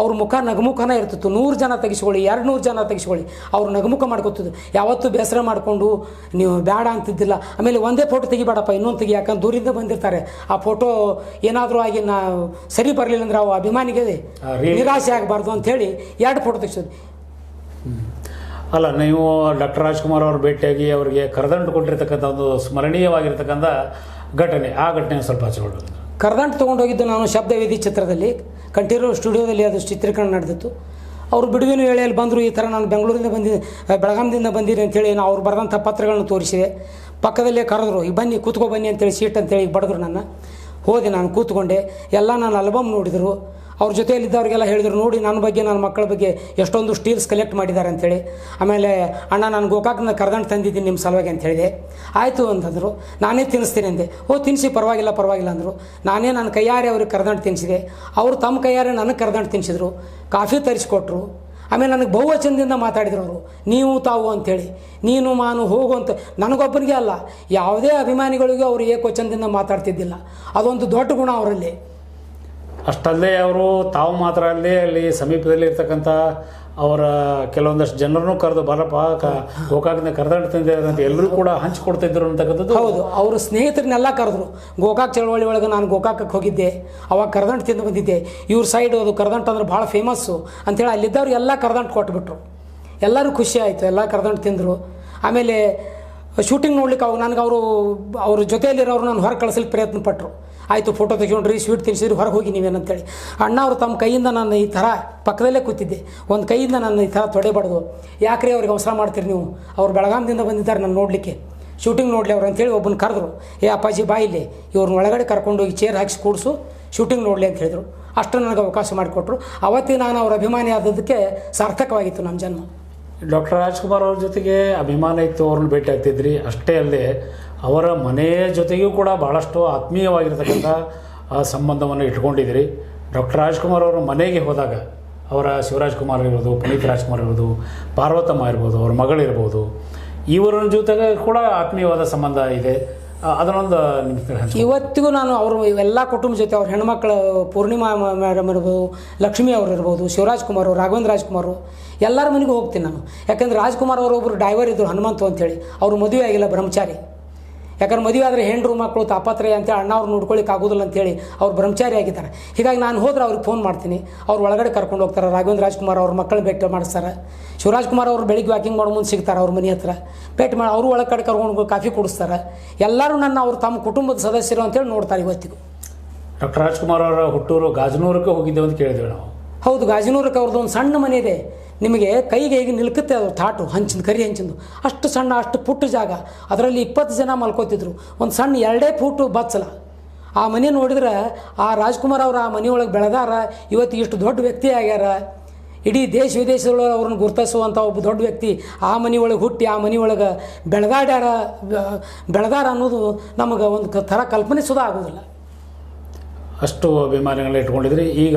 ಅವ್ರ ಮುಖ ನಗಮುಖನೇ ಇರ್ತಿತ್ತು. 100 ಜನ ತೆಗೆಸ್ಕೊಳ್ಳಿ, 200 ಜನ ತೆಗೆಸ್ಕೊಳ್ಳಿ, ಅವ್ರು ನಗಮುಖ ಮಾಡ್ಕೊತಿದ್ರು. ಯಾವತ್ತೂ ಬೇಸರ ಮಾಡಿಕೊಂಡು ನೀವು ಬೇಡ ಅಂತಿದ್ದಿಲ್ಲ. ಆಮೇಲೆ ಒಂದೇ ಫೋಟೋ ತೆಗಿಬೇಡಪ್ಪ, ಇನ್ನೊಂದು ತೆಗಿ, ಯಾಕಂದ್ರೆ ದೂರಿಂದ ಬಂದಿರ್ತಾರೆ. ಆ ಫೋಟೋ ಏನಾದರೂ ಆಗಿ ಸರಿ ಬರಲಿಲ್ಲ ಅಂದ್ರೆ ಅವು ಅಭಿಮಾನಿಗೆ ನಿರಾಶೆ ಆಗಬಾರ್ದು ಅಂಥೇಳಿ 2 ಫೋಟೋ ತೆಗೆಸೋದು. ಅಲ್ಲ, ನೀವು ಡಾಕ್ಟರ್ ರಾಜ್ಕುಮಾರ್ ಅವರು ಭೇಟಿಯಾಗಿ ಅವರಿಗೆ ಕರೆದಂಟು ಕೊಟ್ಟಿರ್ತಕ್ಕಂಥ ಒಂದು ಸ್ಮರಣೀಯವಾಗಿರ್ತಕ್ಕಂಥ ಘಟನೆ, ಆ ಘಟನೆ ಸ್ವಲ್ಪ ಹಚ್ಚಿಕೊಳ್ಳೋದು. ಕರೆದಂಟು ತೊಗೊಂಡೋಗಿದ್ದು ನಾನು ಶಬ್ದವೇದಿ ಚಿತ್ರದಲ್ಲಿ ಕಂಠೀರವ ಸ್ಟುಡಿಯೋದಲ್ಲಿ ಅದು ಚಿತ್ರೀಕರಣ ನಡೆದಿತ್ತು. ಅವರು ಬಿಡುವಿನ ವೇಳೆಯಲ್ಲಿ ಬಂದರು, ಈ ಥರ ನಾನು ಬೆಂಗಳೂರಿಂದ ಬೆಳಗಾಮದಿಂದ ಬಂದಿರಿ ಅಂತೇಳಿ ನಾವು ಅವ್ರು ಬರೆದಂಥ ಪತ್ರಗಳನ್ನು ತೋರಿಸಿದೆ. ಪಕ್ಕದಲ್ಲೇ ಕರೆದ್ರು, ಈಗ ಬನ್ನಿ ಕೂತ್ಕೊ ಬನ್ನಿ ಅಂತೇಳಿ ಸೀಟ್ ಅಂತೇಳಿ ಬಡಿದ್ರು. ಹೋದೆ, ನಾನು ಕೂತ್ಕೊಂಡೆ. ಎಲ್ಲ ನಾನು ಆಲ್ಬಮ್ ನೋಡಿದರು. ಅವ್ರ ಜೊತೆಯಲ್ಲಿದ್ದವ್ರಿಗೆಲ್ಲ ಹೇಳಿದರು, ನೋಡಿ ನನ್ನ ಬಗ್ಗೆ, ನನ್ನ ಮಕ್ಕಳ ಬಗ್ಗೆ ಎಷ್ಟೊಂದು ಸ್ಟೀಲ್ಸ್ ಕಲೆಕ್ಟ್ ಮಾಡಿದ್ದಾರೆ ಅಂಥೇಳಿ. ಆಮೇಲೆ ಅಣ್ಣ ನಾನು ಗೋಕಾಕ್ನ ಕರೆದಂಟು ತಂದಿದ್ದೀನಿ ನಿಮ್ಮ ಸಲುವಾಗಿ ಅಂತ ಹೇಳಿದೆ. ಆಯಿತು ಅಂತಂದರು. ನಾನೇ ತಿನ್ನಿಸ್ತೀನಿ ಅಂದೆ. ತಿನ್ನಿಸಿ, ಪರವಾಗಿಲ್ಲ ಅಂದರು. ನಾನೇ ನನ್ನ ಕೈಯಾರೆ ಅವ್ರಿಗೆ ಕರೆದಂಟು ತಿನ್ನಿಸಿದೆ. ಅವರು ತಮ್ಮ ಕೈಯಾರೆ ನನಗೆ ಕರೆದಂಟು ತಿನ್ನಿಸಿದ್ರು, ಕಾಫಿ ತರಿಸಿಕೊಟ್ರು. ಆಮೇಲೆ ನನಗೆ ಬಹುವಚನದಿಂದ ಮಾತಾಡಿದ್ರು ಅವರು, ನೀವು ತಾವು ಅಂಥೇಳಿ, ನೀನು ಮಾನು ಹೋಗು ಅಂತ. ನನಗೊಬ್ಬರಿಗೆ ಅಲ್ಲ, ಯಾವುದೇ ಅಭಿಮಾನಿಗಳಿಗೂ ಅವರು ಏಕವಚನದಿಂದ ಮಾತಾಡ್ತಿದ್ದಿಲ್ಲ. ಅದೊಂದು ದೊಡ್ಡ ಗುಣ ಅವರಲ್ಲಿ. ಅಷ್ಟಲ್ಲದೆ ಅವರು ತಾವು ಮಾತ್ರ ಅಲ್ಲದೆ ಅಲ್ಲಿ ಸಮೀಪದಲ್ಲಿ ಇರ್ತಕ್ಕಂಥ ಅವರ ಕೆಲವೊಂದಷ್ಟು ಜನರನ್ನು ಕರೆದು ಬರಪ್ಪ ಗೋಕಾಕ್ನ ಕರೆದಂಟು ತಂದಿದ್ದಾರೆ ಅಂತ ಎಲ್ಲರೂ ಕೂಡ ಹಂಚಿಕೊಡ್ತಿದ್ರು ಅಂತಕ್ಕಂಥದ್ದು. ಹೌದು, ಅವರು ಸ್ನೇಹಿತರನ್ನೆಲ್ಲ ಕರೆದ್ರು. ಗೋಕಾಕ್ ಚಳವಳಿ ಒಳಗೆ ನಾನು ಗೋಕಾಕಕ್ಕೆ ಹೋಗಿದ್ದೆ, ಅವಾಗ ಕರೆದಂಟು ತಿಂದು ಬಂದಿದ್ದೆ. ಇವ್ರ ಸೈಡ್ ಅದು ಕರೆದಂಟು ಅಂದ್ರೆ ಭಾಳ ಫೇಮಸ್ಸು ಅಂಥೇಳಿ ಅಲ್ಲಿದ್ದವ್ರು ಎಲ್ಲ ಕರೆದಂಟು ಕೊಟ್ಬಿಟ್ರು. ಎಲ್ಲರೂ ಖುಷಿ ಆಯಿತು, ಎಲ್ಲ ಕರೆದಂಟು ತಿಂದರು. ಆಮೇಲೆ ಶೂಟಿಂಗ್ ನೋಡ್ಲಿಕ್ಕೆ ನನಗೆ ಅವ್ರ ಜೊತೆಯಲ್ಲಿರೋರು ನಾನು ಹೊರಗೆ ಕಳಿಸ್ಲಿಕ್ಕೆ ಪ್ರಯತ್ನ ಪಟ್ಟರು. ಆಯಿತು, ಫೋಟೋ ತೆಗೆಸ್ಕೊಂಡ್ರಿ, ಸ್ವೀಟ್ ತಿನ್ಸಿದ್ರಿ, ಹೊರಗೆ ಹೋಗಿ ನೀವೇನಂತೇಳಿ. ಅಣ್ಣ ಅವರು ತಮ್ಮ ಕೈಯಿಂದ ನಾನು ಈ ಥರ ಪಕ್ಕದಲ್ಲೇ ಕೂತಿದ್ದೆ, ಒಂದು ಕೈಯಿಂದ ನಾನು ಈ ಥರ ತೊಡೆ ಬಡ್ದು, ಯಾಕ್ರಿ ಅವ್ರಿಗೆ ಅವಸರ ಮಾಡ್ತೀರಿ ನೀವು, ಅವ್ರು ಬೆಳಗಾಮದಿಂದ ಬಂದಿದ್ದಾರೆ ನಾನು ನೋಡಲಿಕ್ಕೆ, ಶೂಟಿಂಗ್ ನೋಡಲಿ ಅವ್ರು ಅಂತೇಳಿ ಒಬ್ಬನ ಕರೆದ್ರು, ಏ ಅಪ್ಪಾಜಿ ಬಾ ಇಲ್ಲಿ, ಇವ್ರನ್ನ ಒಳಗಡೆ ಕರ್ಕೊಂಡೋಗಿ ಚೇರ್ ಹಾಕಿಸಿ ಕೂಡಿಸು, ಶೂಟಿಂಗ್ ನೋಡಲಿ ಅಂತ ಹೇಳಿದರು. ಅಷ್ಟು ನನಗೆ ಅವಕಾಶ ಮಾಡಿಕೊಟ್ರು. ಅವತ್ತೇ ನಾನು ಅವ್ರ ಅಭಿಮಾನಿ ಆದದಕ್ಕೆ ಸಾರ್ಥಕವಾಗಿತ್ತು ನಮ್ಮ ಜನ್ಮ. ಡಾಕ್ಟರ್ ರಾಜ್ಕುಮಾರ್ ಅವ್ರ ಜೊತೆಗೆ ಅಭಿಮಾನ ಇತ್ತು, ಅವ್ರನ್ನ ಭೇಟಿ ಆಗ್ತಿದ್ರಿ. ಅಷ್ಟೇ ಅಲ್ಲದೆ ಅವರ ಮನೆಯ ಜೊತೆಗೂ ಕೂಡ ಭಾಳಷ್ಟು ಆತ್ಮೀಯವಾಗಿರ್ತಕ್ಕಂಥ ಸಂಬಂಧವನ್ನು ಇಟ್ಕೊಂಡಿದ್ದೀರಿ. ಡಾಕ್ಟರ್ ರಾಜ್ಕುಮಾರ್ ಅವರ ಮನೆಗೆ ಹೋದಾಗ ಅವರ ಶಿವರಾಜ್ ಕುಮಾರ್ ಇರ್ಬೋದು, ಪುನೀತ್ ರಾಜ್ಕುಮಾರ್ ಇರ್ಬೋದು, ಪಾರ್ವತಮ್ಮ ಇರ್ಬೋದು, ಅವ್ರ ಮಗಳಿರ್ಬೋದು, ಇವರ ಜೊತೆಗೆ ಕೂಡ ಆತ್ಮೀಯವಾದ ಸಂಬಂಧ ಇದೆ. ಅದನ್ನೊಂದು ಇವತ್ತಿಗೂ ನಾನು ಅವರು ಎಲ್ಲ ಕುಟುಂಬ ಜೊತೆ ಅವ್ರ ಹೆಣ್ಮಕ್ಳು ಪೂರ್ಣಿಮಾ ಮೇಡಮ್ ಇರ್ಬೋದು, ಲಕ್ಷ್ಮೀ ಅವರು ಇರ್ಬೋದು, ಶಿವರಾಜ್ ಕುಮಾರ್ ಅವರು, ರಾಘವೇಂದ್ರ ರಾಜ್ಕುಮಾರ್ ಎಲ್ಲರ ಮನೆಗೂ ಹೋಗ್ತೀನಿ ನಾನು. ಯಾಕಂದ್ರೆ ರಾಜ್ಕುಮಾರ್ ಅವರು ಒಬ್ಬರು ಡ್ರೈವರ್ ಇದ್ದರು, ಹನುಮಂತು ಅಂತೇಳಿ. ಅವರು ಮದುವೆ ಆಗಿಲ್ಲ, ಬ್ರಹ್ಮಚಾರಿ. ಯಾಕಂದ್ರೆ ಮದುವೆ ಆದರೆ ಹೆಣ್ಣು ಮಕ್ಕಳು ತಾಪತ್ರಯ ಅಂತೇಳಿ ಅಣ್ಣವ್ರು ನೋಡ್ಕೊಳ್ಳಿಕ್ಕೆ ಆಗೋದಿಲ್ಲ ಅಂತೇಳಿ ಅವ್ರು ಬ್ರಹ್ಮಚಾರಿ ಆಗಿದ್ದಾರೆ. ಹೀಗಾಗಿ ನಾನು ಹೋದ್ರೆ ಅವ್ರಿಗೆ ಫೋನ್ ಮಾಡ್ತೀನಿ, ಅವ್ರು ಒಳಗಡೆ ಕರ್ಕೊಂಡು ಹೋಗ್ತಾರೆ. ರಾಘವೇಂದ್ರ ರಾಜ್ಕುಮಾರ್ ಅವ್ರ ಮಕ್ಕಳು ಭೇಟಿ ಮಾಡಿಸ್ತಾರೆ. ಶಿವರಾಜ್ ಕುಮಾರ್ ಅವರು ಬೆಳಿಗ್ಗೆ ವಾಕಿಂಗ್ ಮಾಡೋ ಮುಂದೆ ಸಿಗ್ತಾರೆ ಅವ್ರ ಮನೆ ಹತ್ರ, ಭೇಟಿ ಮಾಡಿ ಅವರು ಒಳಗೆ ಕಡೆ ಕರ್ಕೊಂಡು ಕಾಫಿ ಕುಡಿಸ್ತಾರೆ. ಎಲ್ಲರೂ ನನ್ನ ಅವ್ರು ತಮ್ಮ ಕುಟುಂಬದ ಸದಸ್ಯರು ಅಂತೇಳಿ ನೋಡ್ತಾರೆ ಇವತ್ತಿಗೂ. ಡಾಕ್ಟರ್ ರಾಜ್ಕುಮಾರ್ ಅವರ ಹುಟ್ಟೂರು ಗಾಜನೂರಕ್ಕೆ ಹೋಗಿದ್ದೇವೆ ಅಂತ ಕೇಳಿದ್ದೇವೆ ನಾವು. ಹೌದು, ಗಾಜನೂರಕ್ಕೆ ಅವ್ರದ್ದು ಒಂದು ಸಣ್ಣ ಮನೆ ಇದೆ. ನಿಮಗೆ ಕೈಗೆ ಹೇಗೆ ನಿಲ್ಕುತ್ತೆ ಅದು ತಾಟು ಹಂಚಿಂದು, ಕರಿ ಹಂಚಿಂದು, ಅಷ್ಟು ಸಣ್ಣ, ಅಷ್ಟು ಪುಟ್ಟ ಜಾಗ. ಅದರಲ್ಲಿ 20 ಜನ ಮಲ್ಕೋತಿದ್ರು. ಒಂದು ಸಣ್ಣ 2 ಫೂಟು ಬಚ್ಚಲ. ಆ ಮನೆ ನೋಡಿದ್ರೆ ಆ ರಾಜ್ಕುಮಾರ್ ಅವರು ಆ ಮನೆಯೊಳಗೆ ಬೆಳೆದಾರ. ಇವತ್ತು ಇಷ್ಟು ದೊಡ್ಡ ವ್ಯಕ್ತಿ ಆಗ್ಯಾರ. ಇಡೀ ದೇಶ ವಿದೇಶದೊಳಗೆ ಅವ್ರನ್ನ ಗುರುತಿಸುವಂಥ ಒಬ್ಬ ದೊಡ್ಡ ವ್ಯಕ್ತಿ ಆ ಮನೆಯೊಳಗೆ ಹುಟ್ಟಿ ಆ ಮನೆಯೊಳಗೆ ಬೆಳೆದಾರ ಅನ್ನೋದು ನಮಗೆ ಒಂದು ಥರ ಕಲ್ಪನಿಸೋದು ಆಗೋದಿಲ್ಲ. ಅಷ್ಟು ಅಭಿಮಾನಿಗಳನ್ನ ಇಟ್ಕೊಂಡಿದ್ರಿ. ಈಗ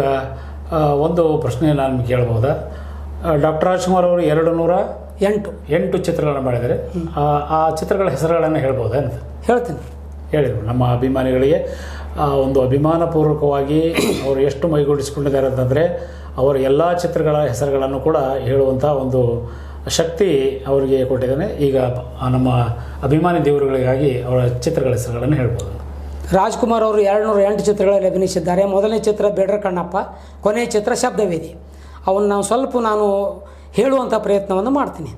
ಒಂದು ಪ್ರಶ್ನೆ ನಾನು ನಿಮ್ಗೆ ಕೇಳ್ಬೋದಾ? ಡಾಕ್ಟರ್ ರಾಜ್ಕುಮಾರ್ ಅವರು 208 ಚಿತ್ರಗಳನ್ನು ಮಾಡಿದ್ದಾರೆ. ಆ ಚಿತ್ರಗಳ ಹೆಸರುಗಳನ್ನು ಹೇಳ್ಬೋದಾ ಅಂತ? ಹೇಳ್ತೀನಿ, ಹೇಳಿದರು ನಮ್ಮ ಅಭಿಮಾನಿಗಳಿಗೆ. ಒಂದು ಅಭಿಮಾನಪೂರ್ವಕವಾಗಿ ಅವರು ಎಷ್ಟು ಮೈಗೂಡಿಸಿಕೊಂಡಿದ್ದಾರೆ ಅಂತಂದರೆ ಅವರ ಎಲ್ಲ ಚಿತ್ರಗಳ ಹೆಸರುಗಳನ್ನು ಕೂಡ ಹೇಳುವಂಥ ಒಂದು ಶಕ್ತಿ ಅವರಿಗೆ ಕೊಟ್ಟಿದ್ದಾನೆ. ಈಗ ನಮ್ಮ ಅಭಿಮಾನಿ ದೇವರುಗಳಿಗಾಗಿ ಅವರ ಚಿತ್ರಗಳ ಹೆಸರುಗಳನ್ನು ಹೇಳ್ಬೋದು. ರಾಜ್ಕುಮಾರ್ ಅವರು 208 ಚಿತ್ರಗಳಲ್ಲಿ ಅಭಿನಯಿಸಿದ್ದಾರೆ. ಮೊದಲನೇ ಚಿತ್ರ ಬೇಡ್ರ ಕಣ್ಣಪ್ಪ, ಕೊನೆಯ ಚಿತ್ರ ಶಬ್ದವೇದಿ. ಅವನ್ನ ನಾನು ಹೇಳುವಂಥ ಪ್ರಯತ್ನವನ್ನು ಮಾಡ್ತೀನಿ.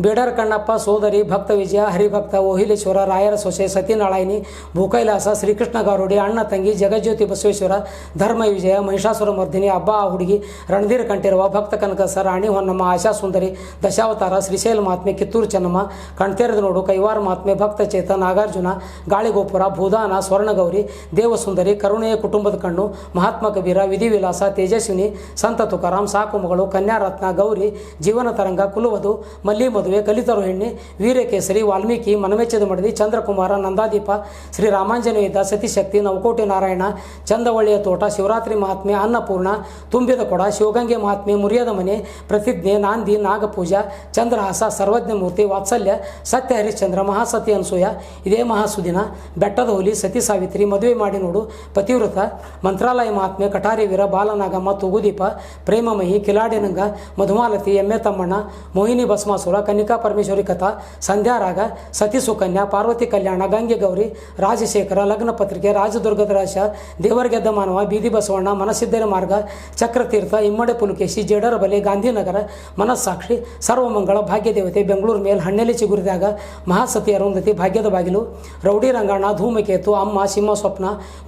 ಬೇಡರ ಕಣ್ಣಪ್ಪ, ಸೋದರಿ, ಭಕ್ತ ವಿಜಯ, ಹರಿಭಕ್ತ, ಓಹಿಲೇಶ್ವರ, ರಾಯರ ಸೊಸೆ, ಸತ್ಯನಾರಾಯಣಿ, ಭೂಕೈಲಾಸ, ಶ್ರೀಕೃಷ್ಣ ಗಾರುಡಿ, ಅಣ್ಣ ತಂಗಿ, ಜಗಜ್ಯೋತಿ ಬಸವೇಶ್ವರ, ಧರ್ಮ ವಿಜಯ, ಮಹಿಷಾಸುರ ಮರ್ದಿನಿ, ಹಬ್ಬ ಆ ಹುಡುಗಿ, ರಣಧೀರ ಕಂಠೀರವ, ಭಕ್ತ ಕನಕಸ, ರಾಣಿ ಹೊನ್ನಮ್ಮ, ಆಶಾ ಸುಂದರಿ, ದಶಾವತಾರ, ಶ್ರೀಶೈಲ ಮಹಾತ್ಮೆ, ಕಿತ್ತೂರು ಚೆನ್ನಮ್ಮ, ಕಣ್ತೆರೆದು ನೋಡು, ಕೈವಾರ ಮಹಾತ್ಮೆ, ಭಕ್ತ ಚೇತ, ನಾಗಾರ್ಜುನ, ಗಾಳಿಗೋಪುರ, ಭೂದಾನ, ಸ್ವರ್ಣಗೌರಿ, ದೇವಸುಂದರಿ, ಕರುಣೆಯ ಕುಟುಂಬದ ಕಣ್ಣು, ಮಹಾತ್ಮ ಕಬೀರ, ವಿಧಿವಿಲಾಸ, ತೇಜಸ್ವಿನಿ, ಸಂತ ತುಕಾರಾಮ್, ಸಾಕು ಮಗಳು, ಕನ್ಯಾರತ್ನ, ಗೌರಿ, ಜೀವನ ತರಂಗ, ಕುಲುವದು, ಮಲ್ಲಿ ಮದುವೆ, ಕಲಿತರು ಹೆಣ್ಣೆ, ವೀರಕೇಸರಿ, ವಾಲ್ಮೀಕಿ, ಮನಮೆಚ್ಚದ ಮಡದಿ, ಚಂದ್ರಕುಮಾರ, ನಂದಾದೀಪ, ಶ್ರೀ ರಾಮಾಂಜನೇಯ, ಸತಿಶಕ್ತಿ, ನವಕೋಟಿ ನಾರಾಯಣ, ಚಂದವಳ್ಳಿಯ ತೋಟ, ಶಿವರಾತ್ರಿ ಮಹಾತ್ಮೆ, ಅನ್ನಪೂರ್ಣ, ತುಂಬಿದ ಕೊಡ, ಶಿವಗಂಗೆ ಮಹಾತ್ಮೆ, ಮುರಿಯದ ಮನೆ, ಪ್ರತಿಜ್ಞೆ, ನಾಂದಿ, ನಾಗಪೂಜಾ, ಚಂದ್ರಹಾಸ, ಸರ್ವಜ್ಞ ಮೂರ್ತಿ, ವಾತ್ಸಲ್ಯ, ಸತ್ಯ ಹರಿಶ್ಚಂದ್ರ, ಮಹಾಸತಿ ಅನಸೂಯ, ಇದೇ ಮಹಾಸುದಿನ, ಬೆಟ್ಟದ ಹುಲಿ, ಸತಿ ಸಾವಿತ್ರಿ, ಮದುವೆ ಮಾಡಿ ನೋಡು, ಪತಿವ್ರತ, ಮಂತ್ರಾಲಯ ಮಹಾತ್ಮೆ, ಕಟಾರಿ ವೀರ, ಬಾಲನಾಗಮ್ಮ, ತೂಗುದೀಪ, ಪ್ರೇಮಮಯಿ, ಕಿಲಾಡಿನಂಗ, ಮಧುಮಾಲತಿ, ಎಮ್ಮೆ ತಮ್ಮಣ್ಣ, ಮೋಹಿನಿ ಭಸ್ಮಾಸುರ, ಕನ್ನಿಕಾ ಪರಮೇಶ್ವರಿ ಕಥಾ, ಸಂಧ್ಯಾರಾಗ, ಸತಿ ಸುಕನ್ಯಾ, ಪಾರ್ವತಿ ಕಲ್ಯಾಣ, ಗಂಗೆ ಗೌರಿ, ರಾಜಶೇಖರ, ಲಗ್ನ ಪತ್ರಿಕೆ, ರಾಜದುರ್ಗದ ರಹಸ್ಯ, ದೇವರಗೆದ್ದ ಮಾನವ, ಬೀದಿ ಬಸವಣ್ಣ, ಮನಸಿದ್ದರ ಮಾರ್ಗ, ಚಕ್ರತೀರ್ಥ, ಇಮ್ಮಡೆ ಪುಲಕೇಶಿ, ಜೇಡರ ಬಲೆ, ಗಾಂಧಿನಗರ, ಮನಸ್ಸಾಕ್ಷಿ, ಸರ್ವಮಂಗಳ, ಭಾಗ್ಯದೇವತೆ, ಬೆಂಗಳೂರು ಮೇಲ್, ಹಣ್ಣೆಲಿ ಚಿಗುರಿದಾಗ, ಮಹಾಸತಿ ಅರುಂಧತಿ, ಭಾಗ್ಯದ ಬಾಗಿಲು, ರೌಡಿ ರಂಗಣ್ಣ, ಧೂಮಕೇತು, ಅಮ್ಮ, ಸಿಂಹ ಸ್ವಪ್ನ,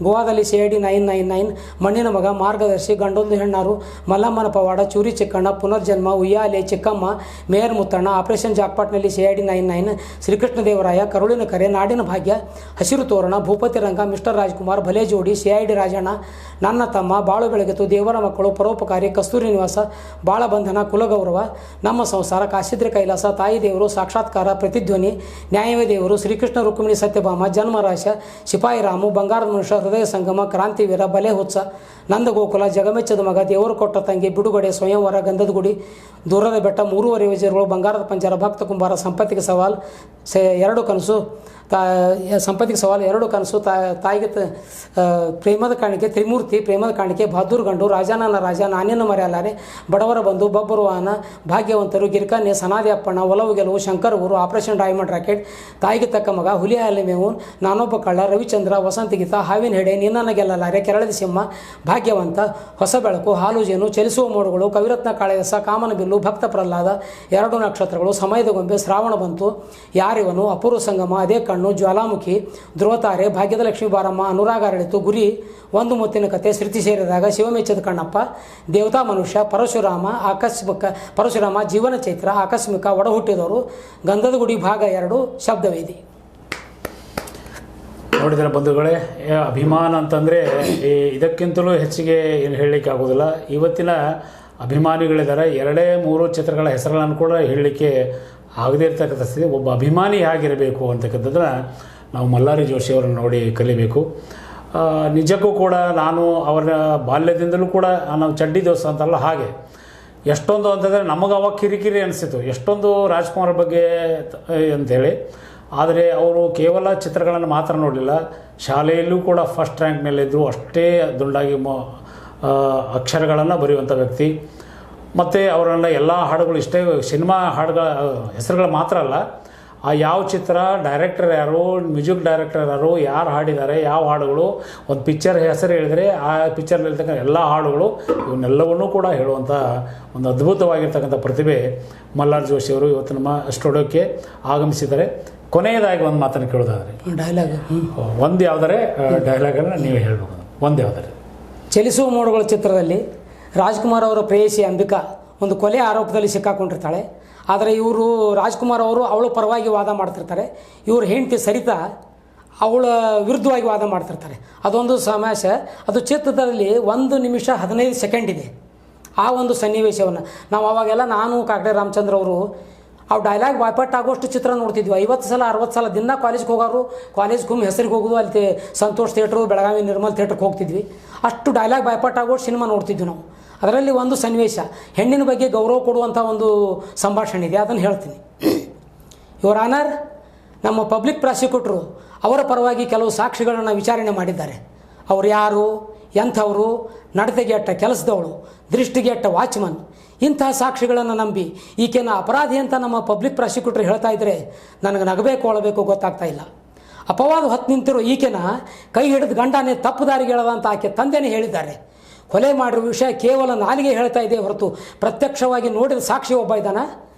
ಗೋವಾದಲ್ಲಿ CID 999, ಮಣ್ಣಿನ ಮಗ, ಮಾರ್ಗದರ್ಶಿ, ಗಂಡೊಂದು ಹೆಣ್ಣಾರು, ಮಲ್ಲಮ್ಮನ ಪವಾಡ, ಚೂರಿ ಚಿಕ್ಕಣ್ಣ, ಪುನರ್ಜನ್ಮ, ಉಯ್ಯಾಲೆ, ಚಿಕ್ಕಮ್ಮ, ಮೇಯರ್ ಮುತ್ತಣ್ಣ, ಆಪರೇಷನ್ ಜಾಕ್ಪಾಟ್ನಲ್ಲಿ CID 99, ಶ್ರೀಕೃಷ್ಣ ದೇವರಾಯ, ಕರುಳಿನ ಕರೆ, ನಾಡಿನ ಭಾಗ್ಯ, ಹಸಿರು ತೋರಣ, ಭೂಪತಿ ರಂಗ, ಮಿಸ್ಟರ್ ರಾಜ್ಕುಮಾರ್, ಭಲೆ ಜೋಡಿ, CID ರಾಜಣ್ಣ, ನನ್ನ ತಮ್ಮ, ಬಾಳು ಬೆಳಗಿತು, ದೇವರ ಮಕ್ಕಳು, ಪರೋಪಕಾರಿ, ಕಸ್ತೂರಿ ನಿವಾಸ, ಬಾಳ ಬಂಧನ, ಕುಲಗೌರವ, ನಮ್ಮ ಸಂಸಾರ, ಕಾಶಿದ್ರಿ ಕೈಲಾಸ, ತಾಯಿ ದೇವರು, ಸಾಕ್ಷಾತ್ಕಾರ, ಪ್ರತಿಧ್ವನಿ, ನ್ಯಾಯವೇ ದೇವರು, ಶ್ರೀಕೃಷ್ಣ ರುಕ್ಮಿಣಿ ಸತ್ಯಭಾಮ, ಜನ್ಮರಾಶ, ಸಿಪಾಯಿ ರಾಮು, ಬಂಗಾರದ ಮನುಷ್ಯ, ಹೃದಯ ಸಂಗಮ, ಕ್ರಾಂತಿವೀರ, ಬಲೆ ಹುತ್ಸ, ನಂದಗೋಕುಲ, ಜಗಮೆಚ್ಚದ ಮಗ, ದೇವರು ಕೊಟ್ಟ ತಂಗಿ, ಬಿಡುಗಡೆ, ಸ್ವಯಂವರ, ಗಂಧದ ಗುಡಿ, ದೂರದ ಬೆಟ್ಟ, 3 ವಿಜಯಗಳು, ಬಂಗಾರದ ಪಂಜರ, ಭಕ್ತ ಕುಂಬಾರ, ಸಂಪತ್ತಿಗೆ ಸವಾಲ್, 2 ಕನಸು, ಸಂಪತ್ತಿಗೆ ಸವಾಲು, 2 ಕನಸು, ತಾಯಿಗೆ ಪ್ರೇಮದ ಕಾಣಿಕೆ, ತ್ರಿಮೂರ್ತಿ, ಪ್ರೇಮದ ಕಾಣಿಕೆ, ಬಹದ್ದೂರ್ ಗಂಡು, ರಾಜಾನನ ರಾಜ, ನಾನೇನು ಮರೆಯಲಾರೆ, ಬಡವರ ಬಂಧು, ಬಬ್ಬರು ವಾಹನ, ಭಾಗ್ಯವಂತರು, ಗಿರ್ಕನ್ಯೆ, ಸನಾದಿ ಅಪ್ಪಣ್ಣ, ಒಲವು ಗೆಲುವು, ಶಂಕರ್ ಊರು, ಆಪರೇಷನ್ ಡೈಮಂಡ್ ರಾಕೆಟ್, ತಾಯಿಗೆ ತಕ್ಕ ಮಗ, ಹುಲಿ ಹಾಲಿ ಮೇವು, ನಾನೊಬ್ಬ ಕಳ್ಳ, ರವಿಚಂದ್ರ, ವಸಂತಗೀತ, ಹಾವಿನ ಹೆಡೆ, ನಿನ್ನನ್ನು ಗೆಲ್ಲಲಾರೆ, ಕೆರಳದ ಸಿಂಹ, ಭಾಗ್ಯವಂತ, ಹೊಸ ಬೆಳಕು, ಹಾಲು ಜೇನು, ಚಲಿಸುವ ಮೋಡುಗಳು, ಕವಿರತ್ನ ಕಾಳೆಯಸ, ಕಾಮನ ಬಿಲ್ಲು, ಭಕ್ತ ಪ್ರಹ್ಲಾದ, 2 ನಕ್ಷತ್ರಗಳು, ಸಮಯದ ಗೊಂಬೆ, ಶ್ರಾವಣ ಬಂತು, ಯಾರಿವನು, ಅಪೂರ್ವ ಸಂಗಮ, ಅದೇ ಕಣ್ಣು, ಜ್ವಾಲಾಮುಖಿ, ಧ್ರುವತಾರೆ, ಭಾಗ್ಯದ ಲಕ್ಷ್ಮೀ ಬಾರಮ್ಮ, ಅನುರಾಗ ಅರಳಿತು, ಗುರಿ, ಒಂದು ಮುತ್ತಿನ ಕತೆ, ಶ್ರುತಿ ಸೇರಿದಾಗ, ಶಿವಮೆಚ್ಚದ ಕಣ್ಣಪ್ಪ, ದೇವತಾ ಮನುಷ್ಯ, ಪರಶುರಾಮ, ಜೀವನ ಚೈತ್ರ, ಆಕಸ್ಮಿಕ, ಒಡ ಹುಟ್ಟಿದವರು, ಗಂಧದ ಗುಡಿ ಭಾಗ 2, ಶಬ್ದವೇದಿ. ನೋಡಿದರೆ ಬಂಧುಗಳೇ, ಅಭಿಮಾನ ಅಂತಂದರೆ ಇದಕ್ಕಿಂತಲೂ ಹೆಚ್ಚಿಗೆ ಏನು ಹೇಳಲಿಕ್ಕೆ ಆಗೋದಿಲ್ಲ. ಇವತ್ತಿನ ಅಭಿಮಾನಿಗಳಿದ್ದಾರೆ, 2-3 ಚಿತ್ರಗಳ ಹೆಸರುಗಳನ್ನು ಕೂಡ ಹೇಳಲಿಕ್ಕೆ ಆಗದೇ ಇರ್ತಕ್ಕಂಥ ಸ್ಥಿತಿ. ಒಬ್ಬ ಅಭಿಮಾನಿ ಹೇಗಿರಬೇಕು ಅಂತಕ್ಕಂಥದ್ದನ್ನು ನಾವು ಮಲ್ಲಾರಿ ಜೋಶಿ ಅವರನ್ನು ನೋಡಿ ಕಲಿಬೇಕು. ನಿಜಕ್ಕೂ ಕೂಡ ನಾನು ಅವರ ಬಾಲ್ಯದಿಂದಲೂ ಕೂಡ ನಾವು ಚಡ್ಡಿ ದೋಸ್ತ ಅಂತಲ್ಲ, ಹಾಗೆ ಎಷ್ಟೊಂದು ಅಂತಂದರೆ ನಮಗೆ ಅವಾಗ ಕಿರಿಕಿರಿ ಅನಿಸಿತು ಎಷ್ಟೊಂದು ರಾಜ್ಕುಮಾರ್ ಬಗ್ಗೆ ಅಂಥೇಳಿ. ಆದರೆ ಅವರು ಕೇವಲ ಚಿತ್ರಗಳನ್ನು ಮಾತ್ರ ನೋಡಲಿಲ್ಲ, ಶಾಲೆಯಲ್ಲೂ ಕೂಡ ಫಸ್ಟ್ ರ್ಯಾಂಕ್ ಮೇಲಿದ್ದರು. ಅಷ್ಟೇ ದುಂಡಾಗಿ ಅಕ್ಷರಗಳನ್ನು ಬರೆಯುವಂಥ ವ್ಯಕ್ತಿ. ಮತ್ತು ಅವರೆಲ್ಲ ಎಲ್ಲ ಹಾಡುಗಳು ಇಷ್ಟೇ ಸಿನಿಮಾ ಹಾಡುಗಳ ಹೆಸರುಗಳು ಮಾತ್ರ ಅಲ್ಲ, ಆ ಯಾವ ಚಿತ್ರ, ಡೈರೆಕ್ಟರ್ ಯಾರು, ಮ್ಯೂಸಿಕ್ ಡೈರೆಕ್ಟರ್ ಯಾರು ಹಾಡಿದ್ದಾರೆ, ಯಾವ ಹಾಡುಗಳು, ಒಂದು ಪಿಕ್ಚರ್ ಹೆಸರು ಹೇಳಿದರೆ ಆ ಪಿಕ್ಚರ್ನಲ್ಲಿರ್ತಕ್ಕಂಥ ಎಲ್ಲ ಹಾಡುಗಳು ಇವನ್ನೆಲ್ಲವನ್ನೂ ಕೂಡ ಹೇಳುವಂಥ ಒಂದು ಅದ್ಭುತವಾಗಿರ್ತಕ್ಕಂಥ ಪ್ರತಿಭೆ ಮಲ್ಲಾರ್ ಜೋಶಿ ಅವರು ಇವತ್ತು ನಮ್ಮ ಸ್ಟುಡಿಯೋಕ್ಕೆ ಆಗಮಿಸಿದ್ದಾರೆ. ಕೊನೆಯದಾಗಿ ಒಂದು ಮಾತನ್ನು ಕೇಳೋದಾದರೆ ಡೈಲಾಗ್ ಒಂದು ಯಾವುದರೆ ಡೈಲಾಗನ್ನು ನೀವೇ ಹೇಳಬೇಕು. ಒಂದು ಯಾವುದರೆ ಚಲಿಸುವ ಮೋಡಗಳ ಚಿತ್ರದಲ್ಲಿ ರಾಜ್ಕುಮಾರ್ ಅವರ ಪ್ರೇಯಸಿ ಅಂಬಿಕಾ ಒಂದು ಕೊಲೆ ಆರೋಪದಲ್ಲಿ ಸಿಕ್ಕಾಕೊಂಡಿರ್ತಾಳೆ. ಆದರೆ ಇವರು ರಾಜ್ಕುಮಾರ್ ಅವರು ಅವಳ ಪರವಾಗಿ ವಾದ ಮಾಡ್ತಿರ್ತಾರೆ, ಇವ್ರ ಹೆಂಡತಿ ಸರಿತಾ ಅವಳ ವಿರುದ್ಧವಾಗಿ ವಾದ ಮಾಡ್ತಿರ್ತಾರೆ. ಅದೊಂದು ಸಮಾವೇಶ, ಅದು ಚಿತ್ರದಲ್ಲಿ 1 ನಿಮಿಷ 15 ಸೆಕೆಂಡ್ ಇದೆ. ಆ ಒಂದು ಸನ್ನಿವೇಶವನ್ನು ನಾವು ಅವಾಗೆಲ್ಲ ನಾನು ಕಾಕಡೆ ರಾಮಚಂದ್ರ ಅವರು ಅವು ಡೈಲಾಗ್ ಬಾಯ್ಪಾಟ್ ಆಗೋಷ್ಟು ಚಿತ್ರ ನೋಡ್ತಿದ್ವಿ. 50 ಸಲ 60 ಸಲ ದಿನ ಕಾಲೇಜ್ಗೆ ಹೋಗೋರು, ಕಾಲೇಜ್ಗೆ ಹೆಸರಿಗೆ ಹೋಗೋದು, ಅಲ್ಲಿ ಸಂತೋಷ್ ಥಿಯೇಟ್ರು, ಬೆಳಗಾವಿ ನಿರ್ಮಲ್ ಥಿಯೇಟ್ರಿಗೆ ಹೋಗ್ತಿದ್ವಿ. ಅಷ್ಟು ಡೈಲಾಗ್ ಬಾಯ್ಪಾಟ್ ಆಗೋಷ್ಟು ಸಿನಿಮಾ ನೋಡ್ತಿದ್ವಿ ನಾವು. ಅದರಲ್ಲಿ ಒಂದು ಸನ್ನಿವೇಶ, ಹೆಣ್ಣಿನ ಬಗ್ಗೆ ಗೌರವ ಕೊಡುವಂಥ ಒಂದು ಸಂಭಾಷಣೆ ಇದೆ, ಅದನ್ನು ಹೇಳ್ತೀನಿ. ಯುವರ್ ಆನರ್, ನಮ್ಮ ಪಬ್ಲಿಕ್ ಪ್ರಾಸಿಕ್ಯೂಟ್ರು ಅವರ ಪರವಾಗಿ ಕೆಲವು ಸಾಕ್ಷಿಗಳನ್ನು ವಿಚಾರಣೆ ಮಾಡಿದ್ದಾರೆ. ಅವರು ಯಾರು, ಎಂಥವರು, ನಡತೆಗೆಟ್ಟ ಕೆಲಸದವಳು, ದೃಷ್ಟಿಗೆಟ್ಟ ವಾಚ್ಮನ್, ಇಂತಹ ಸಾಕ್ಷಿಗಳನ್ನು ನಂಬಿ ಈಕೆನ ಅಪರಾಧಿ ಅಂತ ನಮ್ಮ ಪಬ್ಲಿಕ್ ಪ್ರಾಸಿಕ್ಯೂಟರ್ ಹೇಳ್ತಾ ಇದ್ದರೆ ನನಗೆ ನಗಬೇಕು ಒಳಬೇಕು ಗೊತ್ತಾಗ್ತಾ ಇಲ್ಲ. ಅಪವಾದ ಹೊತ್ತು ನಿಂತಿರೋ ಈಕೆನ ಕೈ ಹಿಡಿದು ಗಂಡನೇ ತಪ್ಪು ದಾರಿಗೆ ಎಳೆದ ಅಂತ ಆಕೆ ತಂದೆನೇ ಹೇಳಿದ್ದಾರೆ. ಕೊಲೆ ಮಾಡಿರೋ ವಿಷಯ ಕೇವಲ ನಾಲಿಗೆ ಹೇಳ್ತಾ ಇದೆ ಹೊರತು ಪ್ರತ್ಯಕ್ಷವಾಗಿ ನೋಡಿದ ಸಾಕ್ಷಿ ಒಬ್ಬ ಇದ್ದಾನ.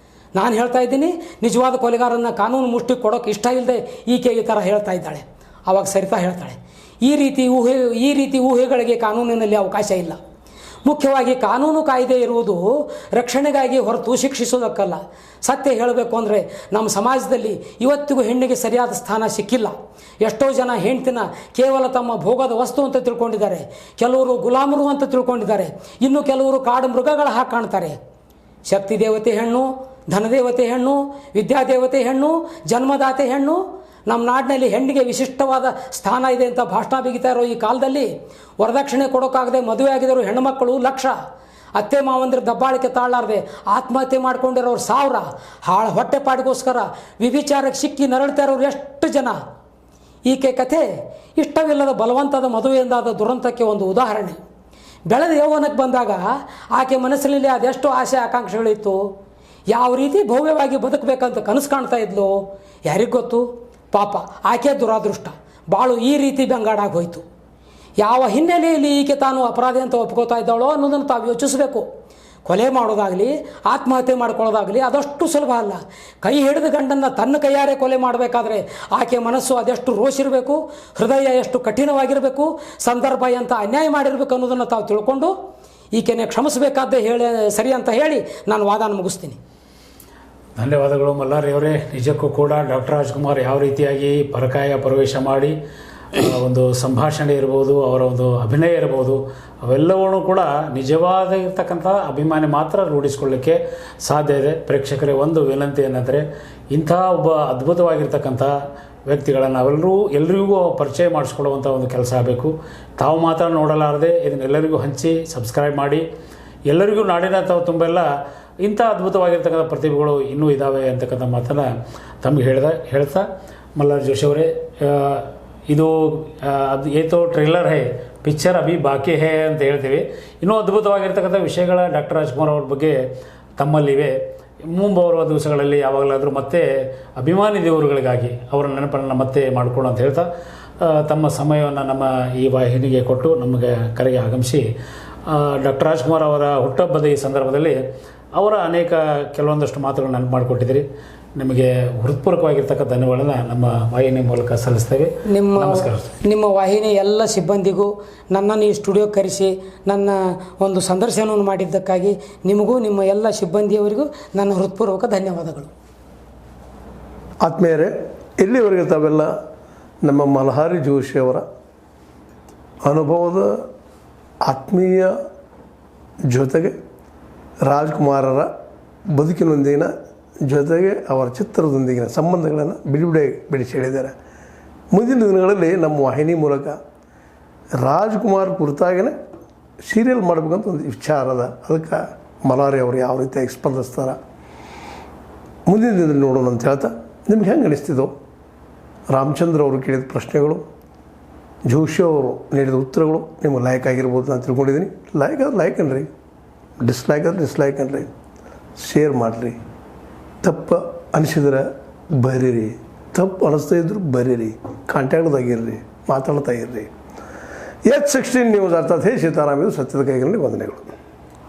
ನಾನು ಹೇಳ್ತಾ ಇದ್ದೀನಿ, ನಿಜವಾದ ಕೊಲೆಗಾರನ್ನ ಕಾನೂನು ಮುಷ್ಟಿಗೆ ಕೊಡೋಕೆ ಇಷ್ಟ ಇಲ್ಲದೆ ಈಕೆ ಈ ಥರ ಹೇಳ್ತಾ ಇದ್ದಾಳೆ. ಆವಾಗ ಸರಿತಾ ಹೇಳ್ತಾಳೆ, ಈ ರೀತಿ ಊಹೆಗಳಿಗೆ ಕಾನೂನಿನಲ್ಲಿ ಅವಕಾಶ ಇಲ್ಲ. ಮುಖ್ಯವಾಗಿ ಕಾನೂನು ಕಾಯ್ದೆ ಇರುವುದು ರಕ್ಷಣೆಗಾಗಿ ಹೊರತು ಶಿಕ್ಷಿಸೋದಕ್ಕಲ್ಲ. ಸತ್ಯ ಹೇಳಬೇಕು ಅಂದರೆ ನಮ್ಮ ಸಮಾಜದಲ್ಲಿ ಇವತ್ತಿಗೂ ಹೆಣ್ಣಿಗೆ ಸರಿಯಾದ ಸ್ಥಾನ ಸಿಕ್ಕಿಲ್ಲ. ಎಷ್ಟೋ ಜನ ಹೆಂಡ್ತಿನ ಕೇವಲ ತಮ್ಮ ಭೋಗದ ವಸ್ತು ಅಂತ ತಿಳ್ಕೊಂಡಿದ್ದಾರೆ, ಕೆಲವರು ಗುಲಾಮರು ಅಂತ ತಿಳ್ಕೊಂಡಿದ್ದಾರೆ, ಇನ್ನು ಕೆಲವರು ಕಾಡು ಮೃಗಗಳ ಹಾಗೆ ಕಾಣ್ತಾರೆ. ಶಕ್ತಿ ದೇವತೆ ಹೆಣ್ಣು, ಧನದೇವತೆ ಹೆಣ್ಣು, ವಿದ್ಯಾದೇವತೆ ಹೆಣ್ಣು, ಜನ್ಮದಾತೆ ಹೆಣ್ಣು. ನಮ್ಮ ನಾಡಿನಲ್ಲಿ ಹೆಣ್ಣಿಗೆ ವಿಶಿಷ್ಟವಾದ ಸ್ಥಾನ ಇದೆ ಅಂತ ಭಾಷಣ ಬಿಗಿತಾ ಇರೋ ಈ ಕಾಲದಲ್ಲಿ ವರದಕ್ಷಿಣೆ ಕೊಡೋಕ್ಕಾಗದೆ ಮದುವೆ ಆಗಿರೋರು ಹೆಣ್ಣುಮಕ್ಕಳು ಲಕ್ಷ, ಅತ್ತೆ ಮಾವಂದ್ರ ದಬ್ಬಾಳಿಕೆ ತಾಳಾರದೆ ಆತ್ಮಹತ್ಯೆ ಮಾಡ್ಕೊಂಡಿರೋರು 1000, ಹೊಟ್ಟೆಪಾಡಿಗೋಸ್ಕರ ವಿಭಿಚಾರಕ್ಕೆ ಸಿಕ್ಕಿ ನರಳ್ತಾ ಇರೋರು ಎಷ್ಟು ಜನ. ಈಕೆ ಕಥೆ ಇಷ್ಟವಿಲ್ಲದ ಬಲವಂತದ ಮದುವೆಯಿಂದಾದ ದುರಂತಕ್ಕೆ ಒಂದು ಉದಾಹರಣೆ. ಬೆಳೆದ ಯೌವನಕ್ಕೆ ಬಂದಾಗ ಆಕೆ ಮನಸ್ಸಿನಲ್ಲಿ ಅದೆಷ್ಟು ಆಸೆ ಆಕಾಂಕ್ಷೆಗಳಿತ್ತು, ಯಾವ ರೀತಿ ಭವ್ಯವಾಗಿ ಬದುಕಬೇಕಂತ ಕನಸು ಕಾಣ್ತಾ ಇದ್ಲು ಯಾರಿಗೆ ಗೊತ್ತು. ಪಾಪ ಆಕೆ ದುರಾದೃಷ್ಟ, ಬಾಳು ಈ ರೀತಿ ಬೆಂಗಾಡಾಗಿ ಹೋಯಿತು. ಯಾವ ಹಿನ್ನೆಲೆಯಲ್ಲಿ ಈಕೆ ತಾನು ಅಪರಾಧಿ ಅಂತ ಒಪ್ಕೋತಾ ಇದ್ದಾಳೋ ಅನ್ನೋದನ್ನು ತಾವು ಯೋಚಿಸಬೇಕು. ಕೊಲೆ ಮಾಡೋದಾಗಲಿ ಆತ್ಮಹತ್ಯೆ ಮಾಡ್ಕೊಳ್ಳೋದಾಗಲಿ ಅದಷ್ಟು ಸುಲಭ ಅಲ್ಲ. ಕೈ ಹಿಡಿದ ಗಂಡನ್ನು ತನ್ನ ಕೈಯಾರೆ ಕೊಲೆ ಮಾಡಬೇಕಾದ್ರೆ ಆಕೆ ಮನಸ್ಸು ಅದೆಷ್ಟು ರೋಷಿರಬೇಕು, ಹೃದಯ ಎಷ್ಟು ಕಠಿಣವಾಗಿರಬೇಕು, ಸಂದರ್ಭ ಎಂಥ ಅನ್ಯಾಯ ಮಾಡಿರಬೇಕು ಅನ್ನೋದನ್ನು ತಾವು ತಿಳ್ಕೊಂಡು ಈಕೆನೇ ಕ್ಷಮಿಸಬೇಕಾದ್ದೇ ಸರಿ ಅಂತ ಹೇಳಿ ನಾನು ವಾದನ ಮುಗಿಸ್ತೀನಿ. ಧನ್ಯವಾದಗಳು ಮಲ್ಲಾರಿ ಅವರೇ. ನಿಜಕ್ಕೂ ಕೂಡ ಡಾಕ್ಟರ್ ರಾಜ್ಕುಮಾರ್ ಯಾವ ರೀತಿಯಾಗಿ ಪರಕಾಯ ಪ್ರವೇಶ ಮಾಡಿ ಒಂದು ಸಂಭಾಷಣೆ ಇರ್ಬೋದು, ಅವರ ಒಂದು ಅಭಿನಯ ಇರ್ಬೋದು, ಅವೆಲ್ಲವೂ ಕೂಡ ನಿಜವಾಗಿರ್ತಕ್ಕಂಥ ಅಭಿಮಾನಿ ಮಾತ್ರ ರೂಢಿಸ್ಕೊಳ್ಳಿಕ್ಕೆ ಸಾಧ್ಯ ಇದೆ. ಪ್ರೇಕ್ಷಕರೇ ಒಂದು ವಿನಂತಿ ಏನಂದರೆ, ಇಂಥ ಒಬ್ಬ ಅದ್ಭುತವಾಗಿರ್ತಕ್ಕಂಥ ವ್ಯಕ್ತಿಗಳನ್ನು ಎಲ್ಲರಿಗೂ ಪರಿಚಯ ಮಾಡಿಸ್ಕೊಳ್ಳುವಂಥ ಒಂದು ಕೆಲಸ ಆಗಬೇಕು. ತಾವು ಮಾತ್ರ ನೋಡಲಾರದೆ ಇದನ್ನೆಲ್ಲರಿಗೂ ಹಂಚಿ ಸಬ್ಸ್ಕ್ರೈಬ್ ಮಾಡಿ, ಎಲ್ಲರಿಗೂ ನಾಡಿನ ತುಂಬೆಲ್ಲ ಇಂಥ ಅದ್ಭುತವಾಗಿರ್ತಕ್ಕಂಥ ಪ್ರತಿಭೆಗಳು ಇನ್ನೂ ಇದ್ದಾವೆ ಅಂತಕ್ಕಂಥ ಮಾತನ್ನು ತಮಗೆ ಹೇಳ್ತಾ ಮಲ್ಲಾರ್ ಜೋಶಿ ಅವರೇ, ಇದು ಅದು ಏತೋ ಟ್ರೇಲರ್ ಹೇ, ಪಿಕ್ಚರ್ ಅಭಿ ಬಾಕಿ ಹೇ ಅಂತ ಹೇಳ್ತೀವಿ. ಇನ್ನೂ ಅದ್ಭುತವಾಗಿರ್ತಕ್ಕಂಥ ವಿಷಯಗಳ ಡಾಕ್ಟರ್ ರಾಜ್ಕುಮಾರ್ ಅವ್ರ ಬಗ್ಗೆ ತಮ್ಮಲ್ಲಿವೆ. ಮುಂಬರುವ ದಿವಸಗಳಲ್ಲಿ ಯಾವಾಗಲಾದರೂ ಮತ್ತೆ ಅಭಿಮಾನಿ ದೇವರುಗಳಿಗಾಗಿ ಅವರ ನೆನಪನ್ನು ಮತ್ತೆ ಮಾಡಿಕೊಳ್ಳು ಅಂತ ಹೇಳ್ತಾ ತಮ್ಮ ಸಮಯವನ್ನು ನಮ್ಮ ಈ ವಾಹಿನಿಗೆ ಕೊಟ್ಟು ನಮಗೆ ಕರೆಗೆ ಆಗಮಿಸಿ ಡಾಕ್ಟರ್ ರಾಜ್ಕುಮಾರ್ ಅವರ ಹುಟ್ಟುಹಬ್ಬದ ಈ ಸಂದರ್ಭದಲ್ಲಿ ಅವರ ಕೆಲವೊಂದಷ್ಟು ಮಾತುಗಳನ್ನು ನೆನಪು ಮಾಡಿಕೊಟ್ಟಿದ್ದೀರಿ. ನಿಮಗೆ ಹೃತ್ಪೂರ್ವಕವಾಗಿರ್ತಕ್ಕಂಥ ಧನ್ಯವಾದಗಳನ್ನು ನಮ್ಮ ವಾಹಿನಿ ಮೂಲಕ ಸಲ್ಲಿಸ್ತೇವೆ. ನಮಸ್ಕಾರ. ನಿಮ್ಮ ವಾಹಿನಿ ಎಲ್ಲ ಸಿಬ್ಬಂದಿಗೂ ನನ್ನನ್ನು ಈ ಸ್ಟುಡಿಯೋ ಕರೆಸಿ ನನ್ನ ಒಂದು ಸಂದರ್ಶನವನ್ನು ಮಾಡಿದ್ದಕ್ಕಾಗಿ ನಿಮಗೂ ನಿಮ್ಮ ಎಲ್ಲ ಸಿಬ್ಬಂದಿಯವರಿಗೂ ನನ್ನ ಹೃತ್ಪೂರ್ವಕ ಧನ್ಯವಾದಗಳು. ಆತ್ಮೀಯರೇ, ಇಲ್ಲಿವರೆಗೆ ತಾವೆಲ್ಲ ನಮ್ಮ ಮಲ್ಹಾರಿ ಜೋಶಿಯವರ ಅನುಭವದ ಆತ್ಮೀಯ ಜೊತೆಗೆ ರಾಜ್ಕುಮಾರರ ಬದುಕಿನೊಂದಿಗಿನ ಜೊತೆಗೆ ಅವರ ಚಿತ್ರದೊಂದಿಗಿನ ಸಂಬಂಧಗಳನ್ನು ಬಿಡಿಬಿಡಿಯಾಗಿ ಬೆಳೆಸಿ ಹೇಳಿದ್ದಾರೆ. ಮುಂದಿನ ದಿನಗಳಲ್ಲಿ ನಮ್ಮ ವಾಹಿನಿ ಮೂಲಕ ರಾಜ್ಕುಮಾರ್ ಕುರಿತಾಗಿಯೇ ಸೀರಿಯಲ್ ಮಾಡಬೇಕಂತ ಒಂದು ವಿಚಾರ ಅದ. ಅದಕ್ಕೆ ಮಲ್ಹಾರಿ ಅವರು ಯಾವ ರೀತಿಯಾಗಿ ಸ್ಪಂದಿಸ್ತಾರೆ ಮುಂದಿನ ದಿನದಲ್ಲಿ ನೋಡೋಣ ಅಂತ ಹೇಳ್ತಾ, ನಿಮ್ಗೆ ಹೆಂಗೆ ಅನಿಸ್ತಿದ್ದೋ ರಾಮಚಂದ್ರ ಅವರು ಕೇಳಿದ ಪ್ರಶ್ನೆಗಳು, ಜೋಶಿ ಅವರು ನೀಡಿದ ಉತ್ತರಗಳು ನಿಮಗೆ ಲೈಕ್ ಆಗಿರ್ಬೋದು ನಾನು ತಿಳ್ಕೊಂಡಿದ್ದೀನಿ. ಲೈಕ್ ಆದ್ರೆ ಲೈಕ್ ಅನ್ರಿ, ಡಿಸ್ಲೈಕ್ ಆದ್ರೆ ಡಿಸ್ಲೈಕ್ ಅನ್ರಿ, ಶೇರ್ ಮಾಡಿರಿ. ತಪ್ಪು ಅನಿಸಿದ್ರೆ ಬರೀರಿ, ತಪ್ಪು ಅನಿಸ್ತಾ ಇದ್ರು ಬರೀರಿ, ಕಾಂಟ್ಯಾಕ್ಟ್ದಾಗಿರ್ರಿ, ಮಾತಾಡ್ತಾ ಇರ್ರಿ. H16 ನ್ಯೂಸ್ ಅರ್ಥಾತ್ ಹೇ ಸೀತಾರಾಮ್, ಇದು ಸತ್ಯದ ಕೈಗಳಲ್ಲಿ ವಂದನೆಗಳು.